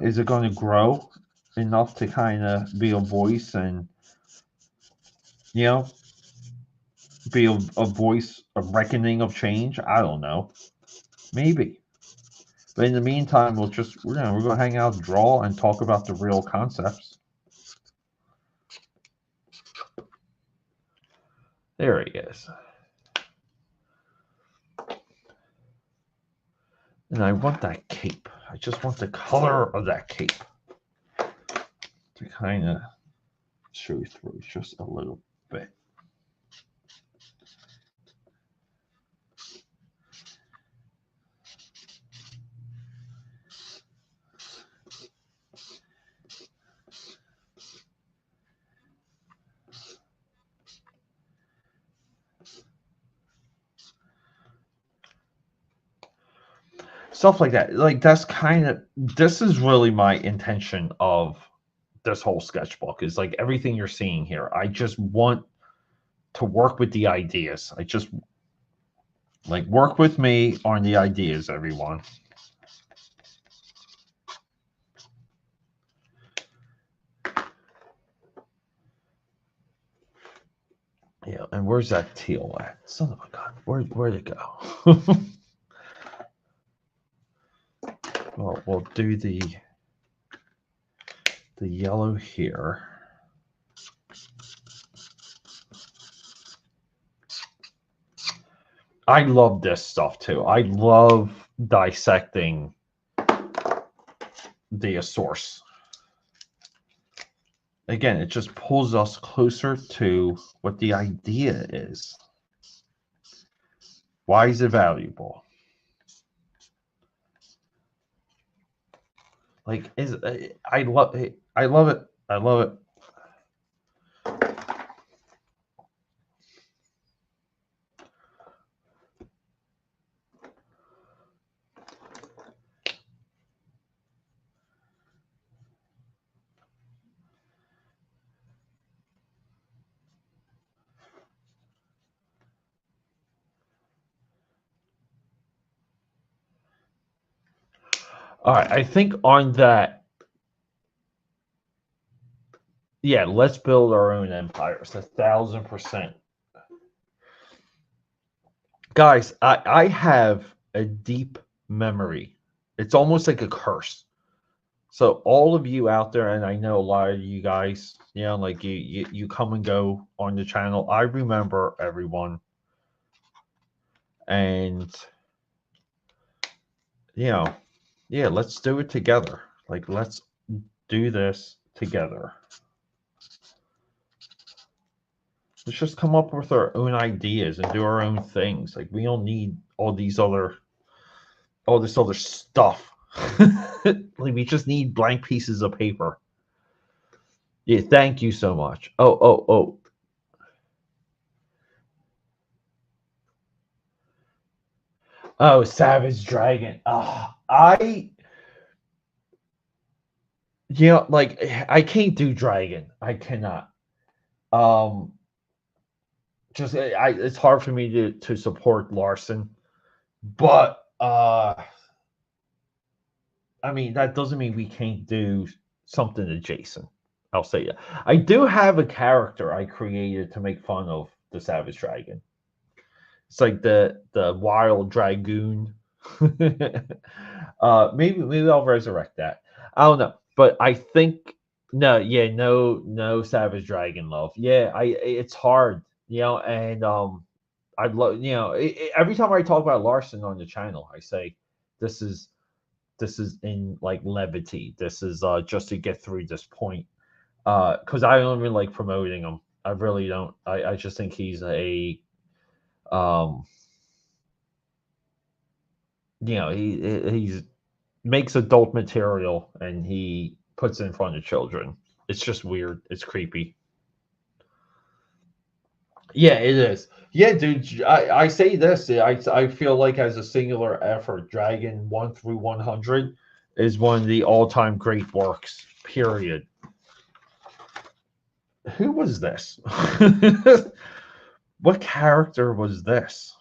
[SPEAKER 1] Is it going to grow enough to kind of be a voice and, you know, be a voice of reckoning of change? I don't know. Maybe. But in the meantime, we're going to hang out, draw, and talk about the real concepts. There he is. And I want that cape. I just want the color of that cape to kind of show through just a little bit. Stuff like that. Like this is really my intention of this whole sketchbook is like everything you're seeing here. I just want to work with the ideas. I just like work with me on the ideas, everyone. Yeah, and where's that teal at? Son of a gun. Where'd it go? Well, we'll do the yellow here. I love this stuff too. I love dissecting the source. Again, it just pulls us closer to what the idea is. Why is it valuable? Like, I love it. I love it. I love it. All right, I think on that, yeah, let's build our own empires. 1,000%. Guys, I have a deep memory. It's almost like a curse. So all of you out there, and I know a lot of you guys, like you come and go on the channel. I remember everyone, and yeah, let's do it together. Like let's do this together. Let's just come up with our own ideas and do our own things. Like, we don't need all this other stuff. Like, we just need blank pieces of paper. Yeah, thank you so much. Oh, Savage Dragon. Like, I can't do Dragon. I cannot. Just it's hard for me to support Larson, but I mean, that doesn't mean we can't do something adjacent. I'll say that. I do have a character I created to make fun of the Savage Dragon. It's like the wild dragoon. Maybe I'll resurrect that. I don't know, but I think no Savage Dragon love. Yeah, it's hard, and I'd love, every time I talk about Larson on the channel, I say this is in like levity. This is just to get through this point. Because I don't even like promoting him. I really don't. I just think he's a he's makes adult material and he puts it in front of children. It's just weird. It's creepy. Yeah, it is. Yeah, dude. I say this. I feel like as a singular effort, Dragon 1 through 100 is one of the all-time great works. Period. Who was this? What character was this?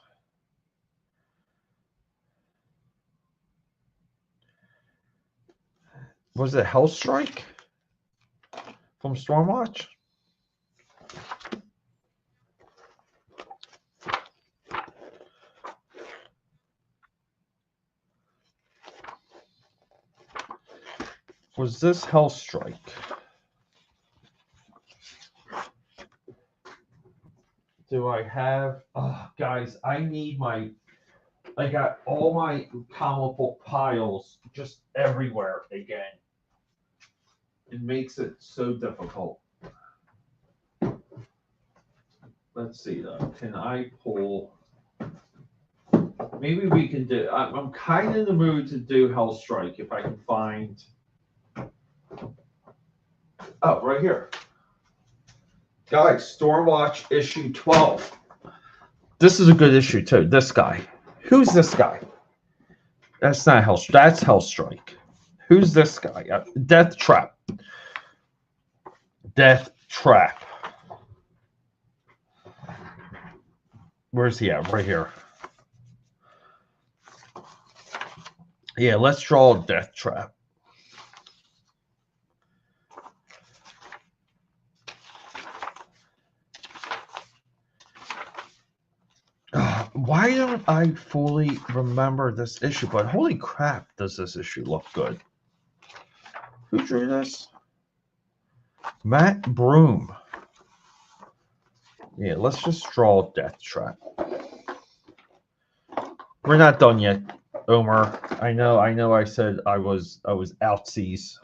[SPEAKER 1] Was it Hellstrike from Stormwatch? Was this Hellstrike? Do I have? Oh, guys, I need my. I got all my comic book piles just everywhere again. It makes it so difficult. Let's see though. Can I pull? Maybe we can do. I'm kind of in the mood to do Hellstrike if I can find. Oh, right here. Guys, Stormwatch issue 12. This is a good issue too. This guy. Who's this guy? That's not Hellstrike. That's Hellstrike. Who's this guy? Death Trap. Death Trap. Where's he at? Right here. Yeah, let's draw Death Trap. Why don't I fully remember this issue? But holy crap, does this issue look good? Who drew this? Matt Broom. Yeah, let's just draw Death Trap. We're not done yet, Omar. I know. I said I was outsies.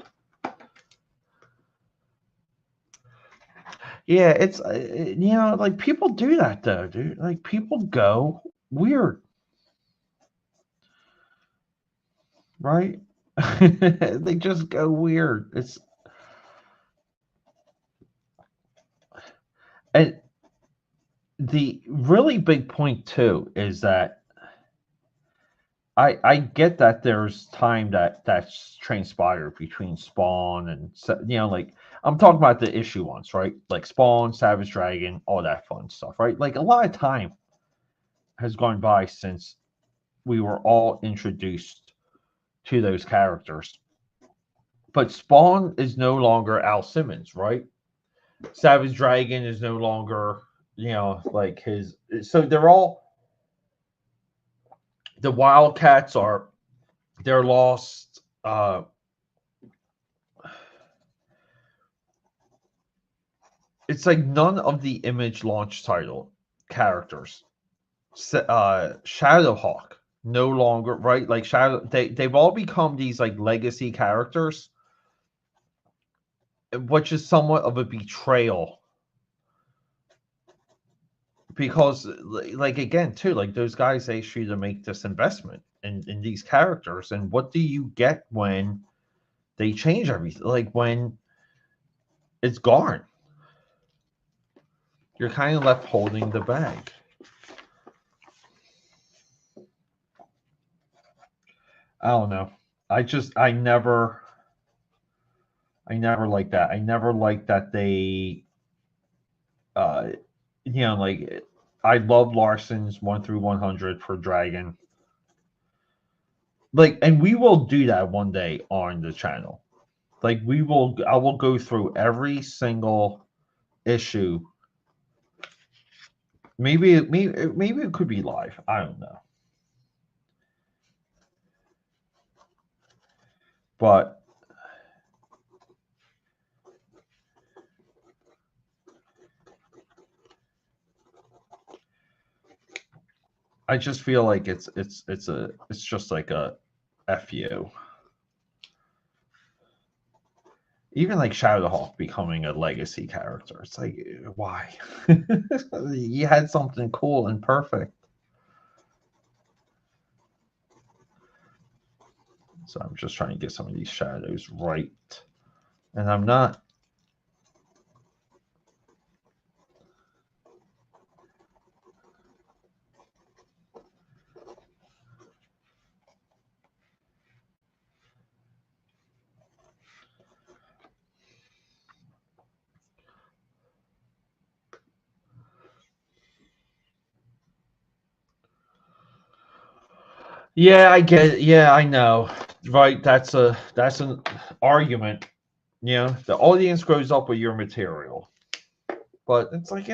[SPEAKER 1] Yeah, it's like people do that though, dude. Like people go weird, right? They just go weird. And the really big point too is that I get that there's time that's transpired between Spawn and like I'm talking about the issue ones, right? Like Spawn, Savage Dragon, all that fun stuff, right? Like a lot of time has gone by since we were all introduced to those characters. But Spawn is no longer Al Simmons, right? Savage Dragon is no longer, like his. So they're all. The Wildcats they're lost. It's like none of the Image launch title characters. Shadowhawk no longer, right? Like they've all become these like legacy characters which is somewhat of a betrayal because, like again, too, like those guys asked you to make this investment in these characters, and what do you get when they change everything? Like when it's gone, you're kind of left holding the bag. I don't know. I never liked that. I never liked that they, uh, like I love Larson's 1 through 100 for Dragon. Like, and we will do that one day on the channel. Like, I will go through every single issue. Maybe it could be live. I don't know. But I just feel like it's just like a fu. Even like Shadow the Hawk becoming a legacy character. It's like, why? You had something cool and perfect. So I'm just trying to get some of these shadows right. And I'm not. Yeah, I get it. Yeah, I know. Right, that's an argument. You know, the audience grows up with your material. But it's like,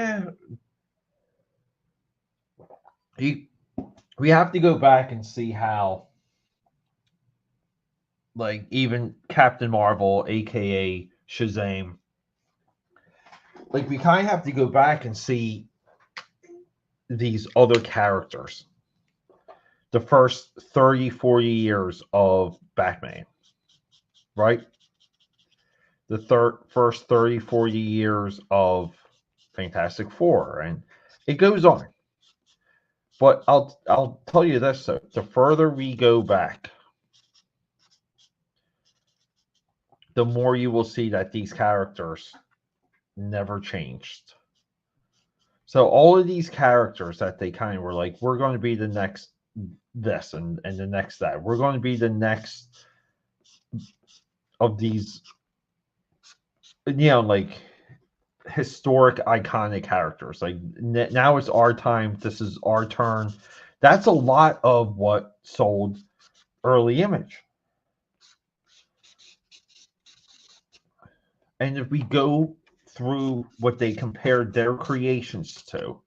[SPEAKER 1] you, we have to go back and see how, like, even Captain Marvel, aka Shazam, like, we kind of have to go back and see these other characters. The first 30, 40 years of Batman, right? The first 30, 40 years of Fantastic Four, and it goes on. But I'll tell you this though: the further we go back, the more you will see that these characters never changed. So all of these characters that they kind of were like, we're going to be the next this and the next that. We're going to be the next of these, like historic, iconic characters. Like now it's our time. This is our turn. That's a lot of what sold early Image. And if we go through what they compared their creations to,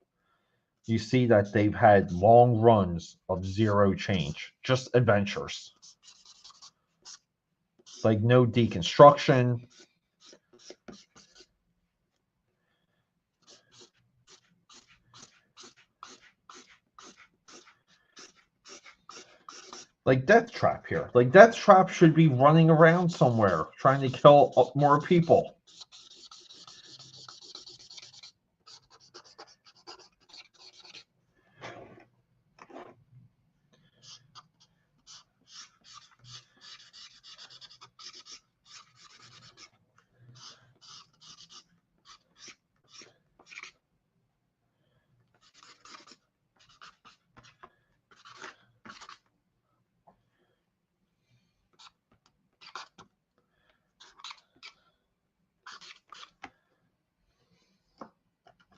[SPEAKER 1] you see that they've had long runs of zero change, just adventures. Like no deconstruction. Like Death Trap here. Like Death Trap should be running around somewhere trying to kill more people.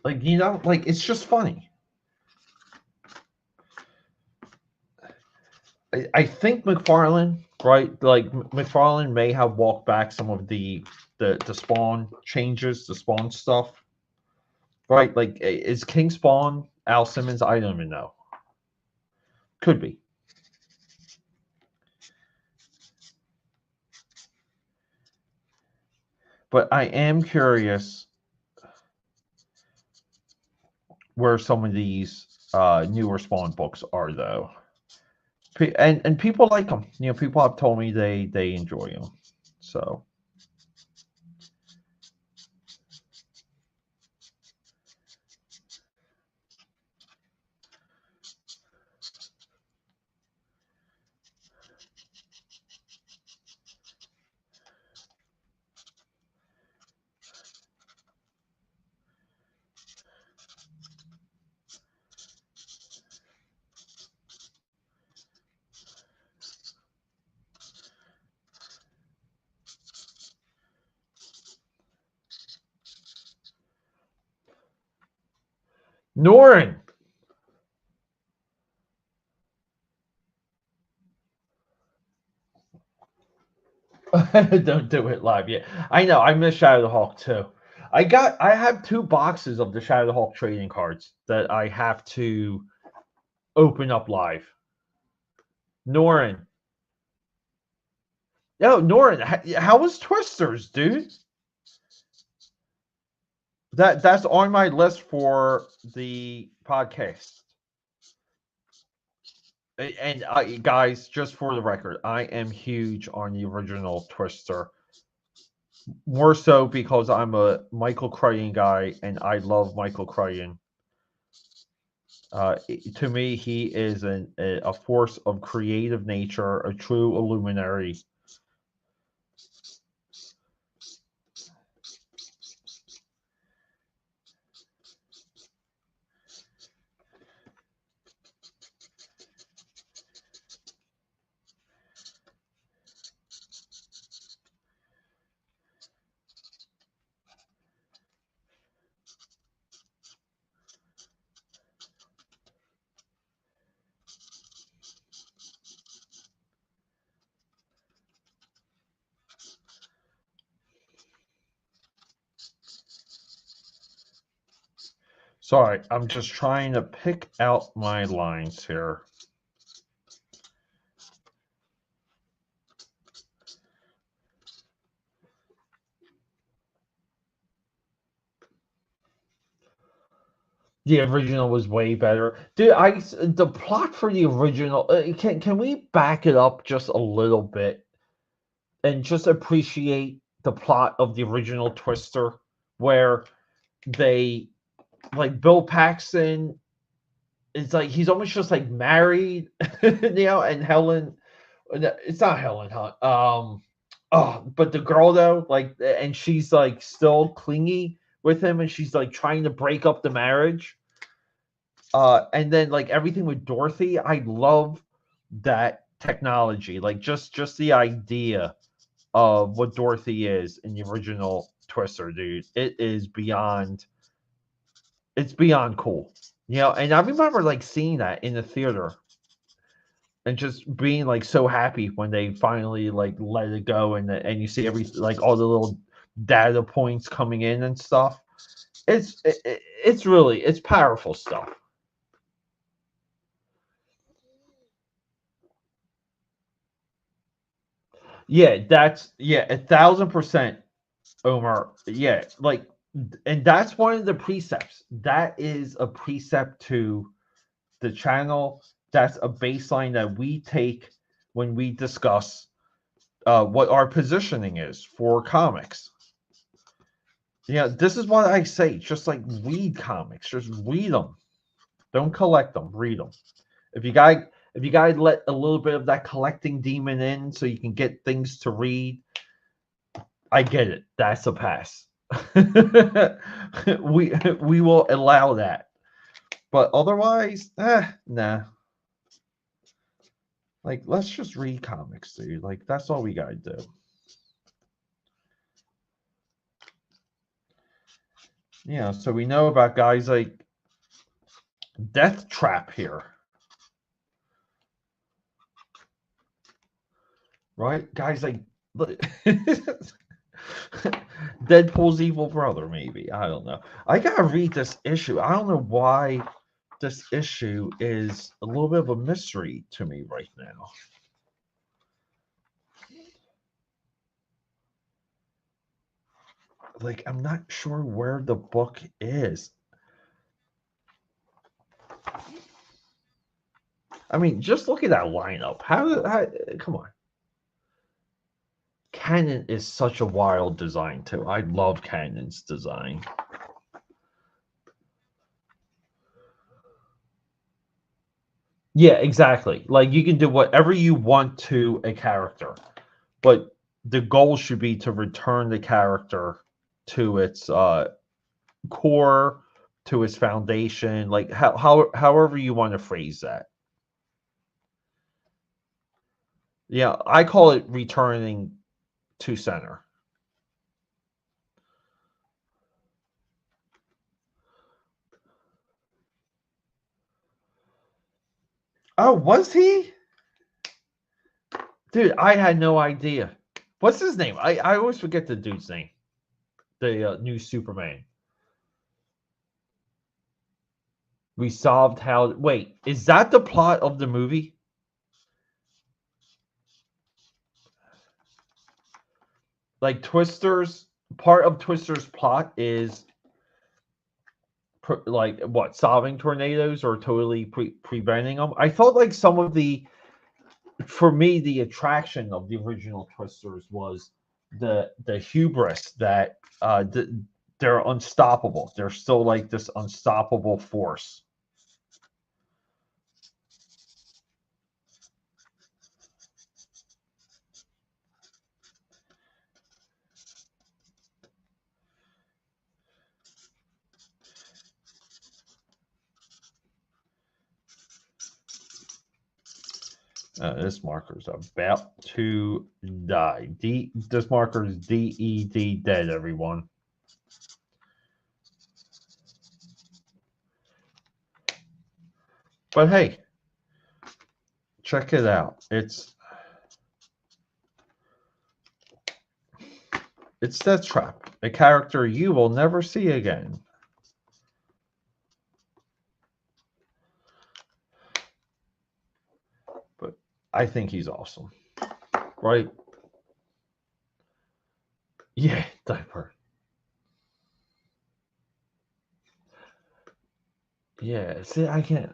[SPEAKER 1] Like, like it's just funny. I think McFarlane, right? Like McFarlane may have walked back some of the Spawn changes, the Spawn stuff, right? Like is King Spawn Al Simmons? I don't even know. Could be. But I am curious where some of these newer Spawn books are, though. And people like them. People have told me they enjoy them. So Norin. Don't do it live. Yeah, I know. I miss Shadow the Hawk too. I have 2 boxes of the Shadow the Hawk trading cards that I have to open up live. Norin. Yo, Norin, how was Twisters, dude? That's on my list for the podcast. And guys, just for the record, I am huge on the original Twister. More so because I'm a Michael Crichton guy, and I love Michael Crichton. To me, he is a force of creative nature, a true illuminary. Sorry, I'm just trying to pick out my lines here. The original was way better, dude. The plot for the original. Can we back it up just a little bit and just appreciate the plot of the original Twister, where they like Bill Paxton. It's like he's almost just like married, and Helen. It's not Helen Hunt. Oh, but the girl though, like, and she's like still clingy with him, and she's like trying to break up the marriage. And then like everything with Dorothy, I love that technology. Like just the idea of what Dorothy is in the original Twister, dude. It is beyond. It's beyond cool. And I remember like seeing that in the theater and just being like so happy when they finally like let it go, and you see like all the little data points coming in and stuff. It's powerful stuff. Yeah, that's 1,000%, Omar. Yeah, like, and that's one of the precepts. That is a precept to the channel. That's a baseline that we take when we discuss what our positioning is for comics. This is what I say. Just like read comics, just read them. Don't collect them. Read them. If you guys let a little bit of that collecting demon in, so you can get things to read, I get it. That's a pass. we will allow that, but otherwise, nah. Like, let's just read comics, dude. Like, that's all we gotta do. So we know about guys like Death Trap here, right? Guys like Deadpool's evil brother, maybe. I don't know. I gotta read this issue. I don't know why this issue is a little bit of a mystery to me right now. Like, I'm not sure where the book is. I mean, just look at that lineup. How come on. Cannon is such a wild design too. I love Cannon's design. Yeah, exactly. Like, you can do whatever you want to a character, but the goal should be to return the character to its core, to its foundation, like however you want to phrase that. Yeah, I call it returning to center. Oh, was he? Dude, I had no idea. What's his name? I always forget the dude's name. The new Superman. We solved how. Wait, is that the plot of the movie? Like Twister's part of Twister's plot is like what, solving tornadoes or totally preventing them. I thought like some of the, for me, the attraction of the original Twisters was the hubris that they're unstoppable. They're still like this unstoppable force. This marker's about to die. This marker is DED, dead, everyone. But hey, check it out. It's Death Trap, a character you will never see again. But I think he's awesome. Right? Yeah, diaper. Yeah, see, I can't.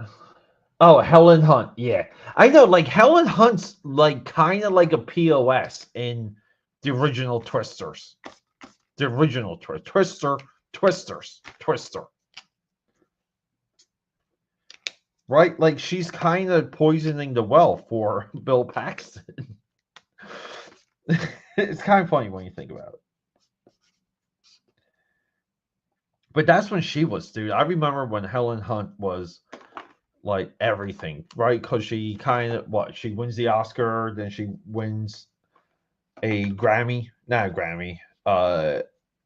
[SPEAKER 1] Oh, Helen Hunt. Yeah, I know. Like Helen Hunt's like kind of like a POS in the original Twisters. The original Twister. Right? Like she's kind of poisoning the well for Bill Paxton. It's kind of funny when you think about it. But that's when she was, dude. I remember when Helen Hunt was like everything, right? Because she kind of she wins the Oscar, then she wins a Grammy, not a Grammy.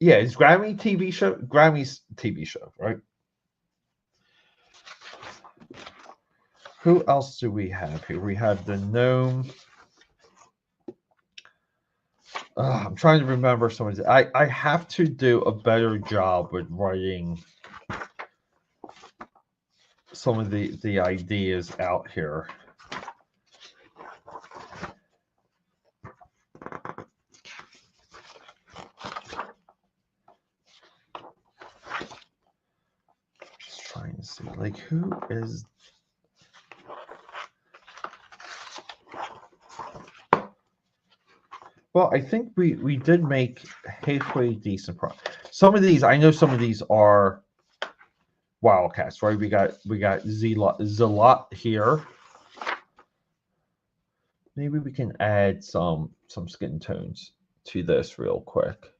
[SPEAKER 1] Yeah, it's Grammy's TV show, right? Who else do we have here? We have the gnome. I'm trying to remember some of these. I have to do a better job with writing some of the ideas out here. Just trying to see, like, who is. Well, I think we did make halfway decent progress. Some of these, I know some of these are Wildcats, right? We got Zalot here. Maybe we can add some skin tones to this real quick.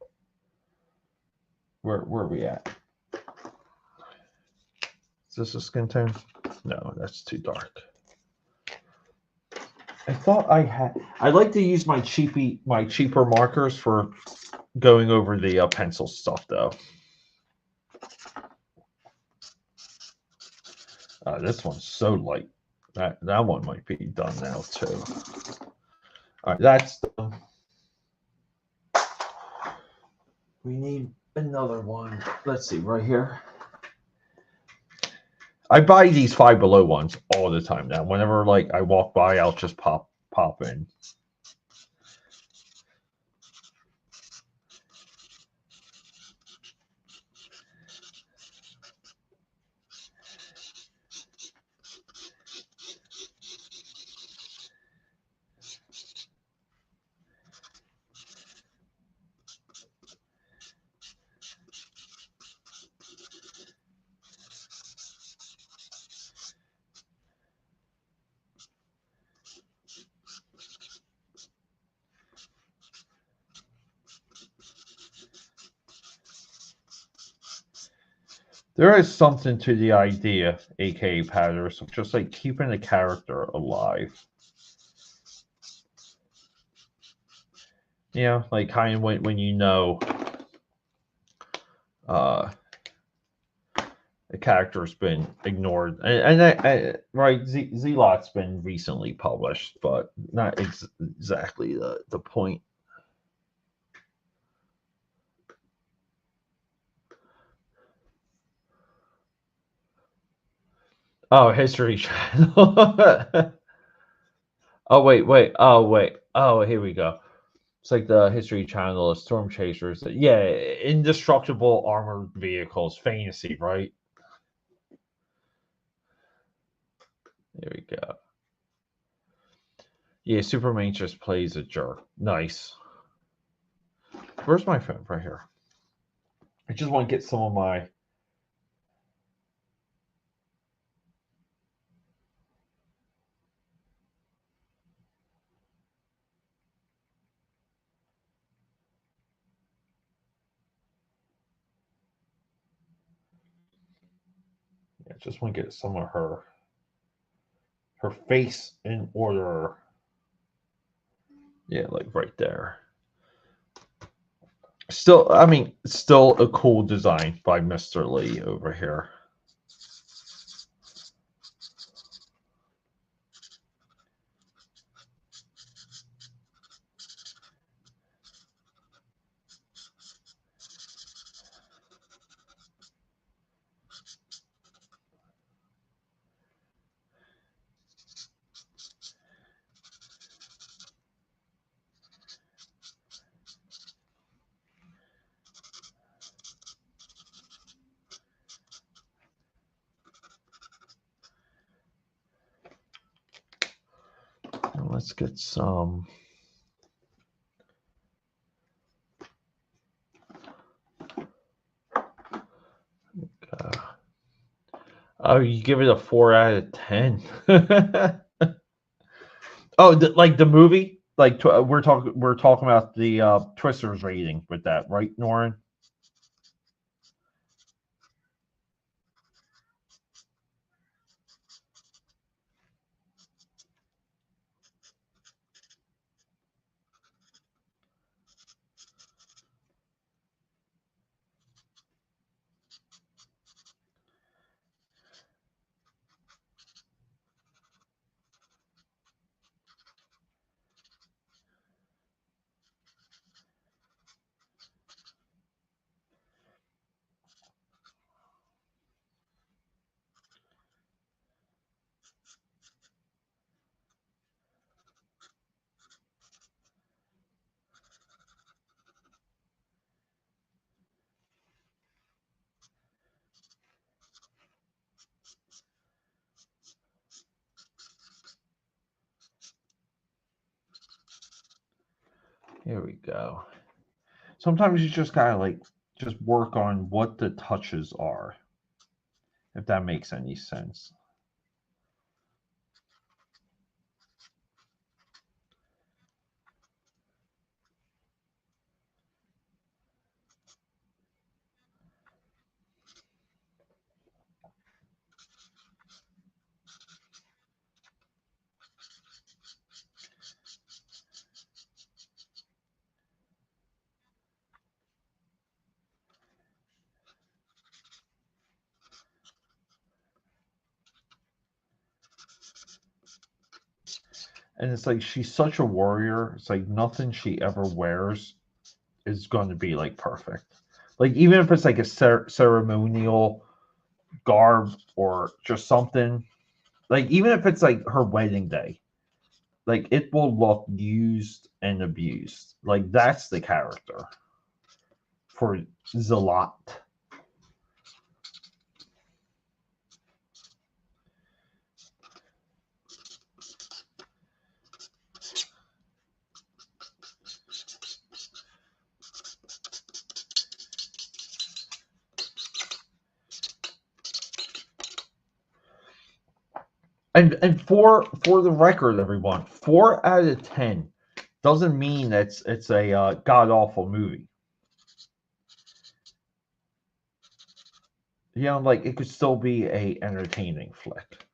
[SPEAKER 1] Where are we at? Is this a skin tone? No, that's too dark. I thought I had. I like to use my cheaper markers for going over the pencil stuff, though. This one's so light. That one might be done now too. All right, that's done. We need another one. Let's see, right here. I buy these Five Below ones all the time now. Whenever like I walk by, I'll just pop in. There is something to the idea, aka patterns, of just like keeping the character alive. Yeah, like kind of when you know, the character's been ignored, right, Z-Lot's been recently published, but not exactly the point. Oh, History Channel. Oh wait. Oh, here we go. It's like the History Channel, Storm Chasers. Yeah, indestructible armored vehicles, fantasy, right? There we go. Yeah, Superman just plays a jerk. Nice. Where's my phone? Right here. I just want to get some of my. I just want to get some of her face in order. Yeah, like right there. Still, I mean, still a cool design by Mr. Lee over here. Let's get some. Oh, you give it a 4 out of 10. Oh, like the movie, like we're talking about the Twisters rating with that, right, Norin? Here we go. Sometimes you just gotta like just work on what the touches are, if that makes any sense. And it's like she's such a warrior. It's like nothing she ever wears is going to be like perfect. Like even if it's like a ceremonial garb or just something, like even if it's like her wedding day, like it will look used and abused. Like that's the character for Zalot. And for the record, everyone, 4 out of 10 doesn't mean it's a god awful movie. You know, like it could still be a entertaining flick.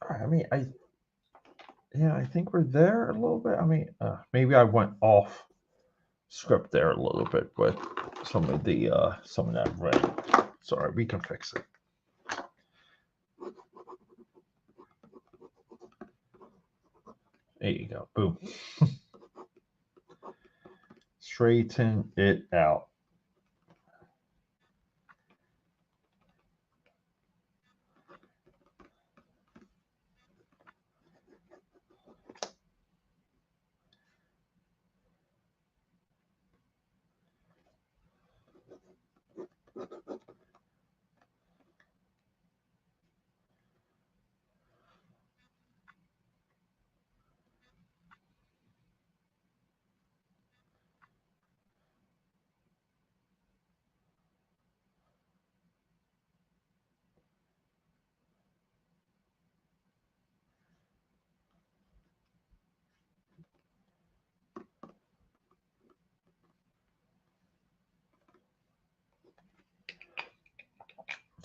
[SPEAKER 1] I mean, I think we're there a little bit. I mean, maybe I went off script there a little bit with some of that red. Sorry, we can fix it. There you go. Boom. Straighten it out.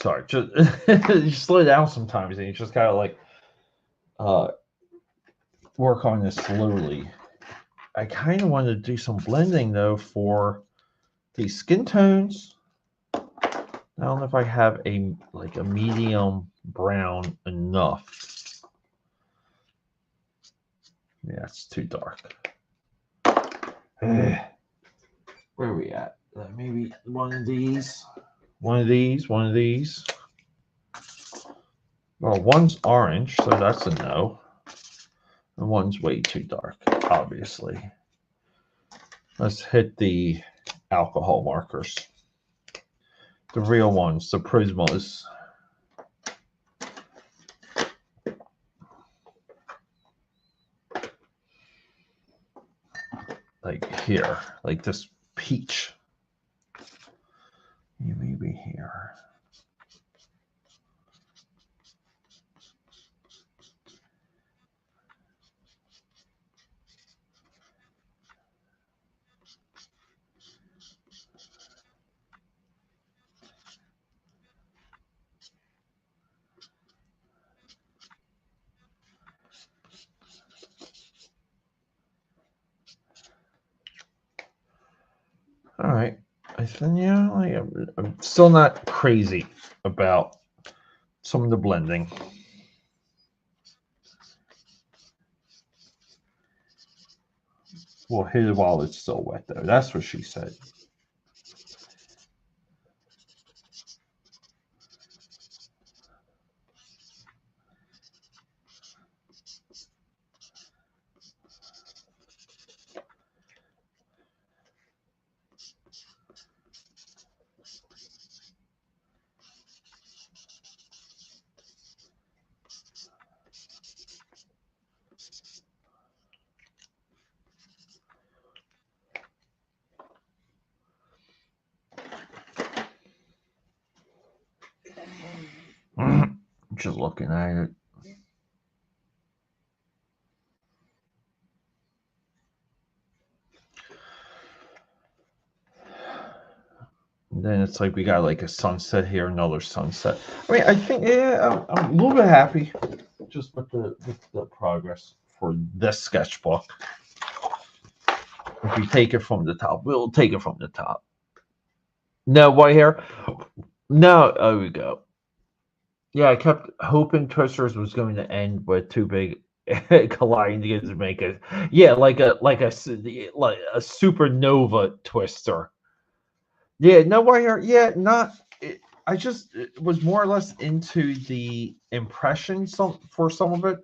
[SPEAKER 1] Sorry, just you slow down sometimes, and you just gotta like work on this slowly. I kind of want to do some blending though for these skin tones. I don't know if I have a medium brown enough. Yeah, it's too dark. Where are we at? Maybe one of these. One of these. One of these. Well, one's orange, so that's a no. And one's way too dark, obviously. Let's hit the alcohol markers. The real ones, the Prismas. Like here, like this peach. Maybe here. All right. I think I'm still not crazy about some of the blending. We'll hit it while it's still wet, though. That's what she said. Just looking at it. And then it's like we got like a sunset here, another sunset. I mean, I think I'm a little bit happy just with the progress for this sketchbook. If we take it from the top, we'll take it from the top. No white hair. No, there we go. Yeah, I kept hoping Twisters was going to end with too big colliding together to make it. Yeah, like a supernova twister. Yeah, no wire. Yeah, not. I just was more or less into the impression for some of it,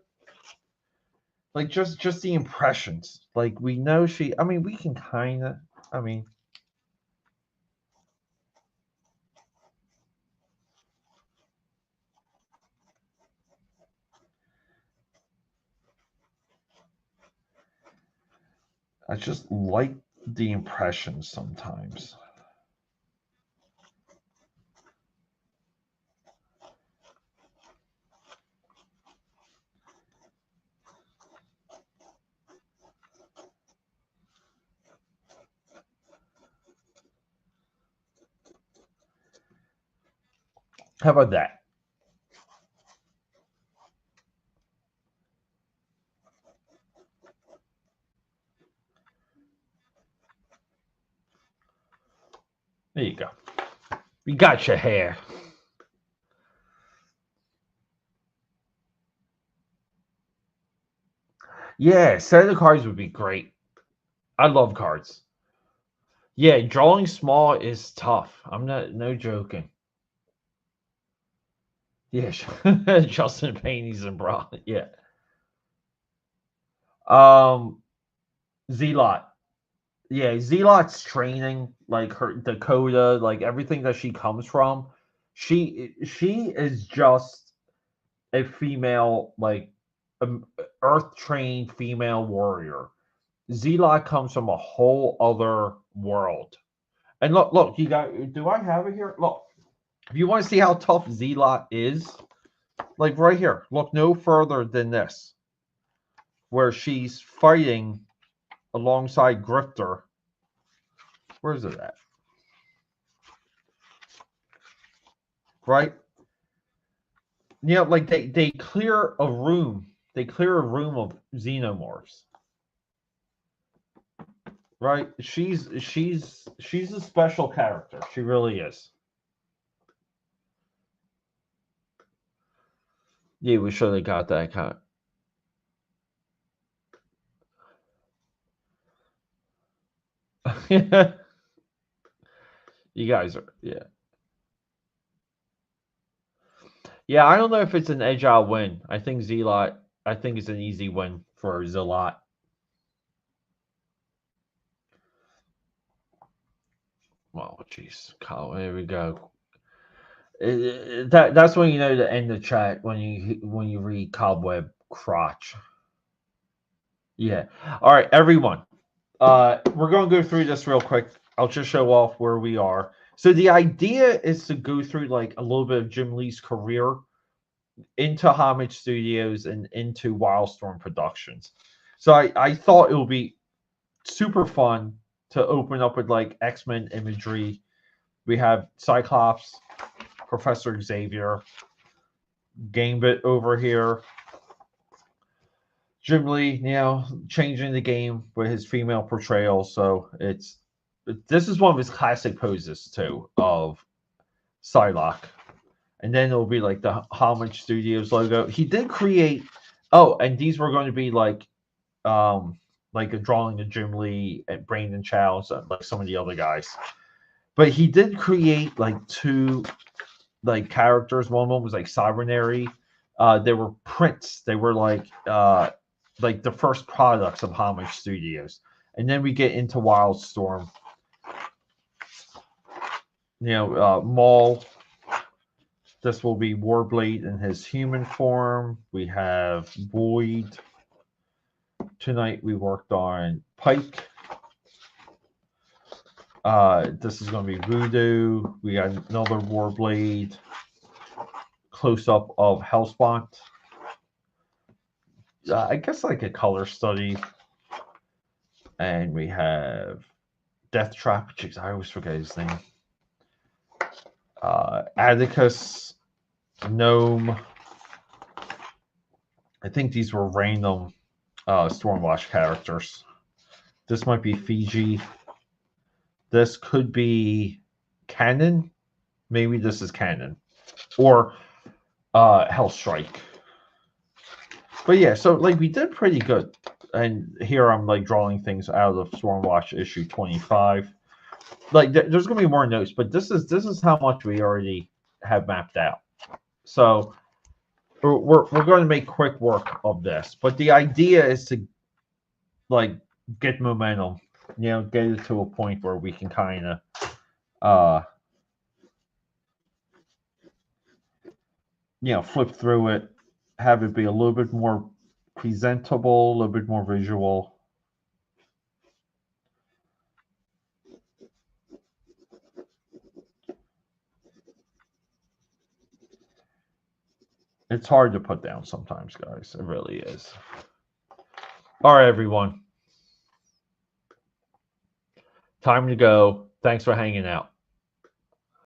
[SPEAKER 1] like just the impressions. Like we know she. I mean, we can kind of. I mean, I just like the impressions sometimes. How about that? There you go. You got your hair. Yeah, set of cards would be great. I love cards. Yeah, drawing small is tough. I'm not no joking. Yeah, Justin Payne's and bra. Yeah. Z-Lot. Yeah, Z-Lot's training, like her Dakota, like everything that she comes from, she is just a female, like earth trained female warrior. Z-Lot comes from a whole other world. And look, you got. Do I have it here? Look, if you want to see how tough Z-Lot is, like right here. Look no further than this, where she's fighting alongside Grifter. Where's it at? Right? You know, like they clear a room. They clear a room of xenomorphs. Right? She's a special character. She really is. Yeah, we should have got that kind. You guys are, yeah. Yeah, I don't know if it's an agile win. I think Z-Lot, I think it's an easy win for Z-Lot. Well, jeez, Kyle, here we go. That's when you know to end the chat when you read Cobweb Crotch. Yeah. All right, everyone. We're going to go through this real quick. I'll just show off where we are. So the idea is to go through like a little bit of Jim Lee's career into Homage Studios and into Wildstorm Productions. So I thought it would be super fun to open up with like X-Men imagery. We have Cyclops, Professor Xavier, Gambit over here. Jim Lee, you know, changing the game with his female portrayal. So this is one of his classic poses too of Psylocke. And then it'll be like the Homage Studios logo. He did create and these were going to be like a drawing of Jim Lee and Brandon Childs and like some of the other guys. But he did create like two like characters. One of them was like Cybernary. They were prints. They were like the first products of Homage Studios. And then we get into Wildstorm. You know, Maul. This will be Warblade in his human form. We have Void. Tonight we worked on Pike. This is going to be Voodoo. We got another Warblade. Close up of Hellspawn. I guess like a color study. And we have Death Trap. Jeez, I always forget his name. Atticus, Gnome. I think these were random Stormwatch characters. This might be Fiji. This could be Canon. Maybe this is Canon. Or Hellstrike. But yeah, so like we did pretty good. And here I'm like drawing things out of Stormwatch issue 25. Like there's gonna be more notes, but this is how much we already have mapped out. So we're going to make quick work of this, but the idea is to like get momentum, you know, get it to a point where we can kind of you know, flip through it, have it be a little bit more presentable, a little bit more visual. It's hard to put down sometimes, guys. It really is. All right, everyone. Time to go. Thanks for hanging out.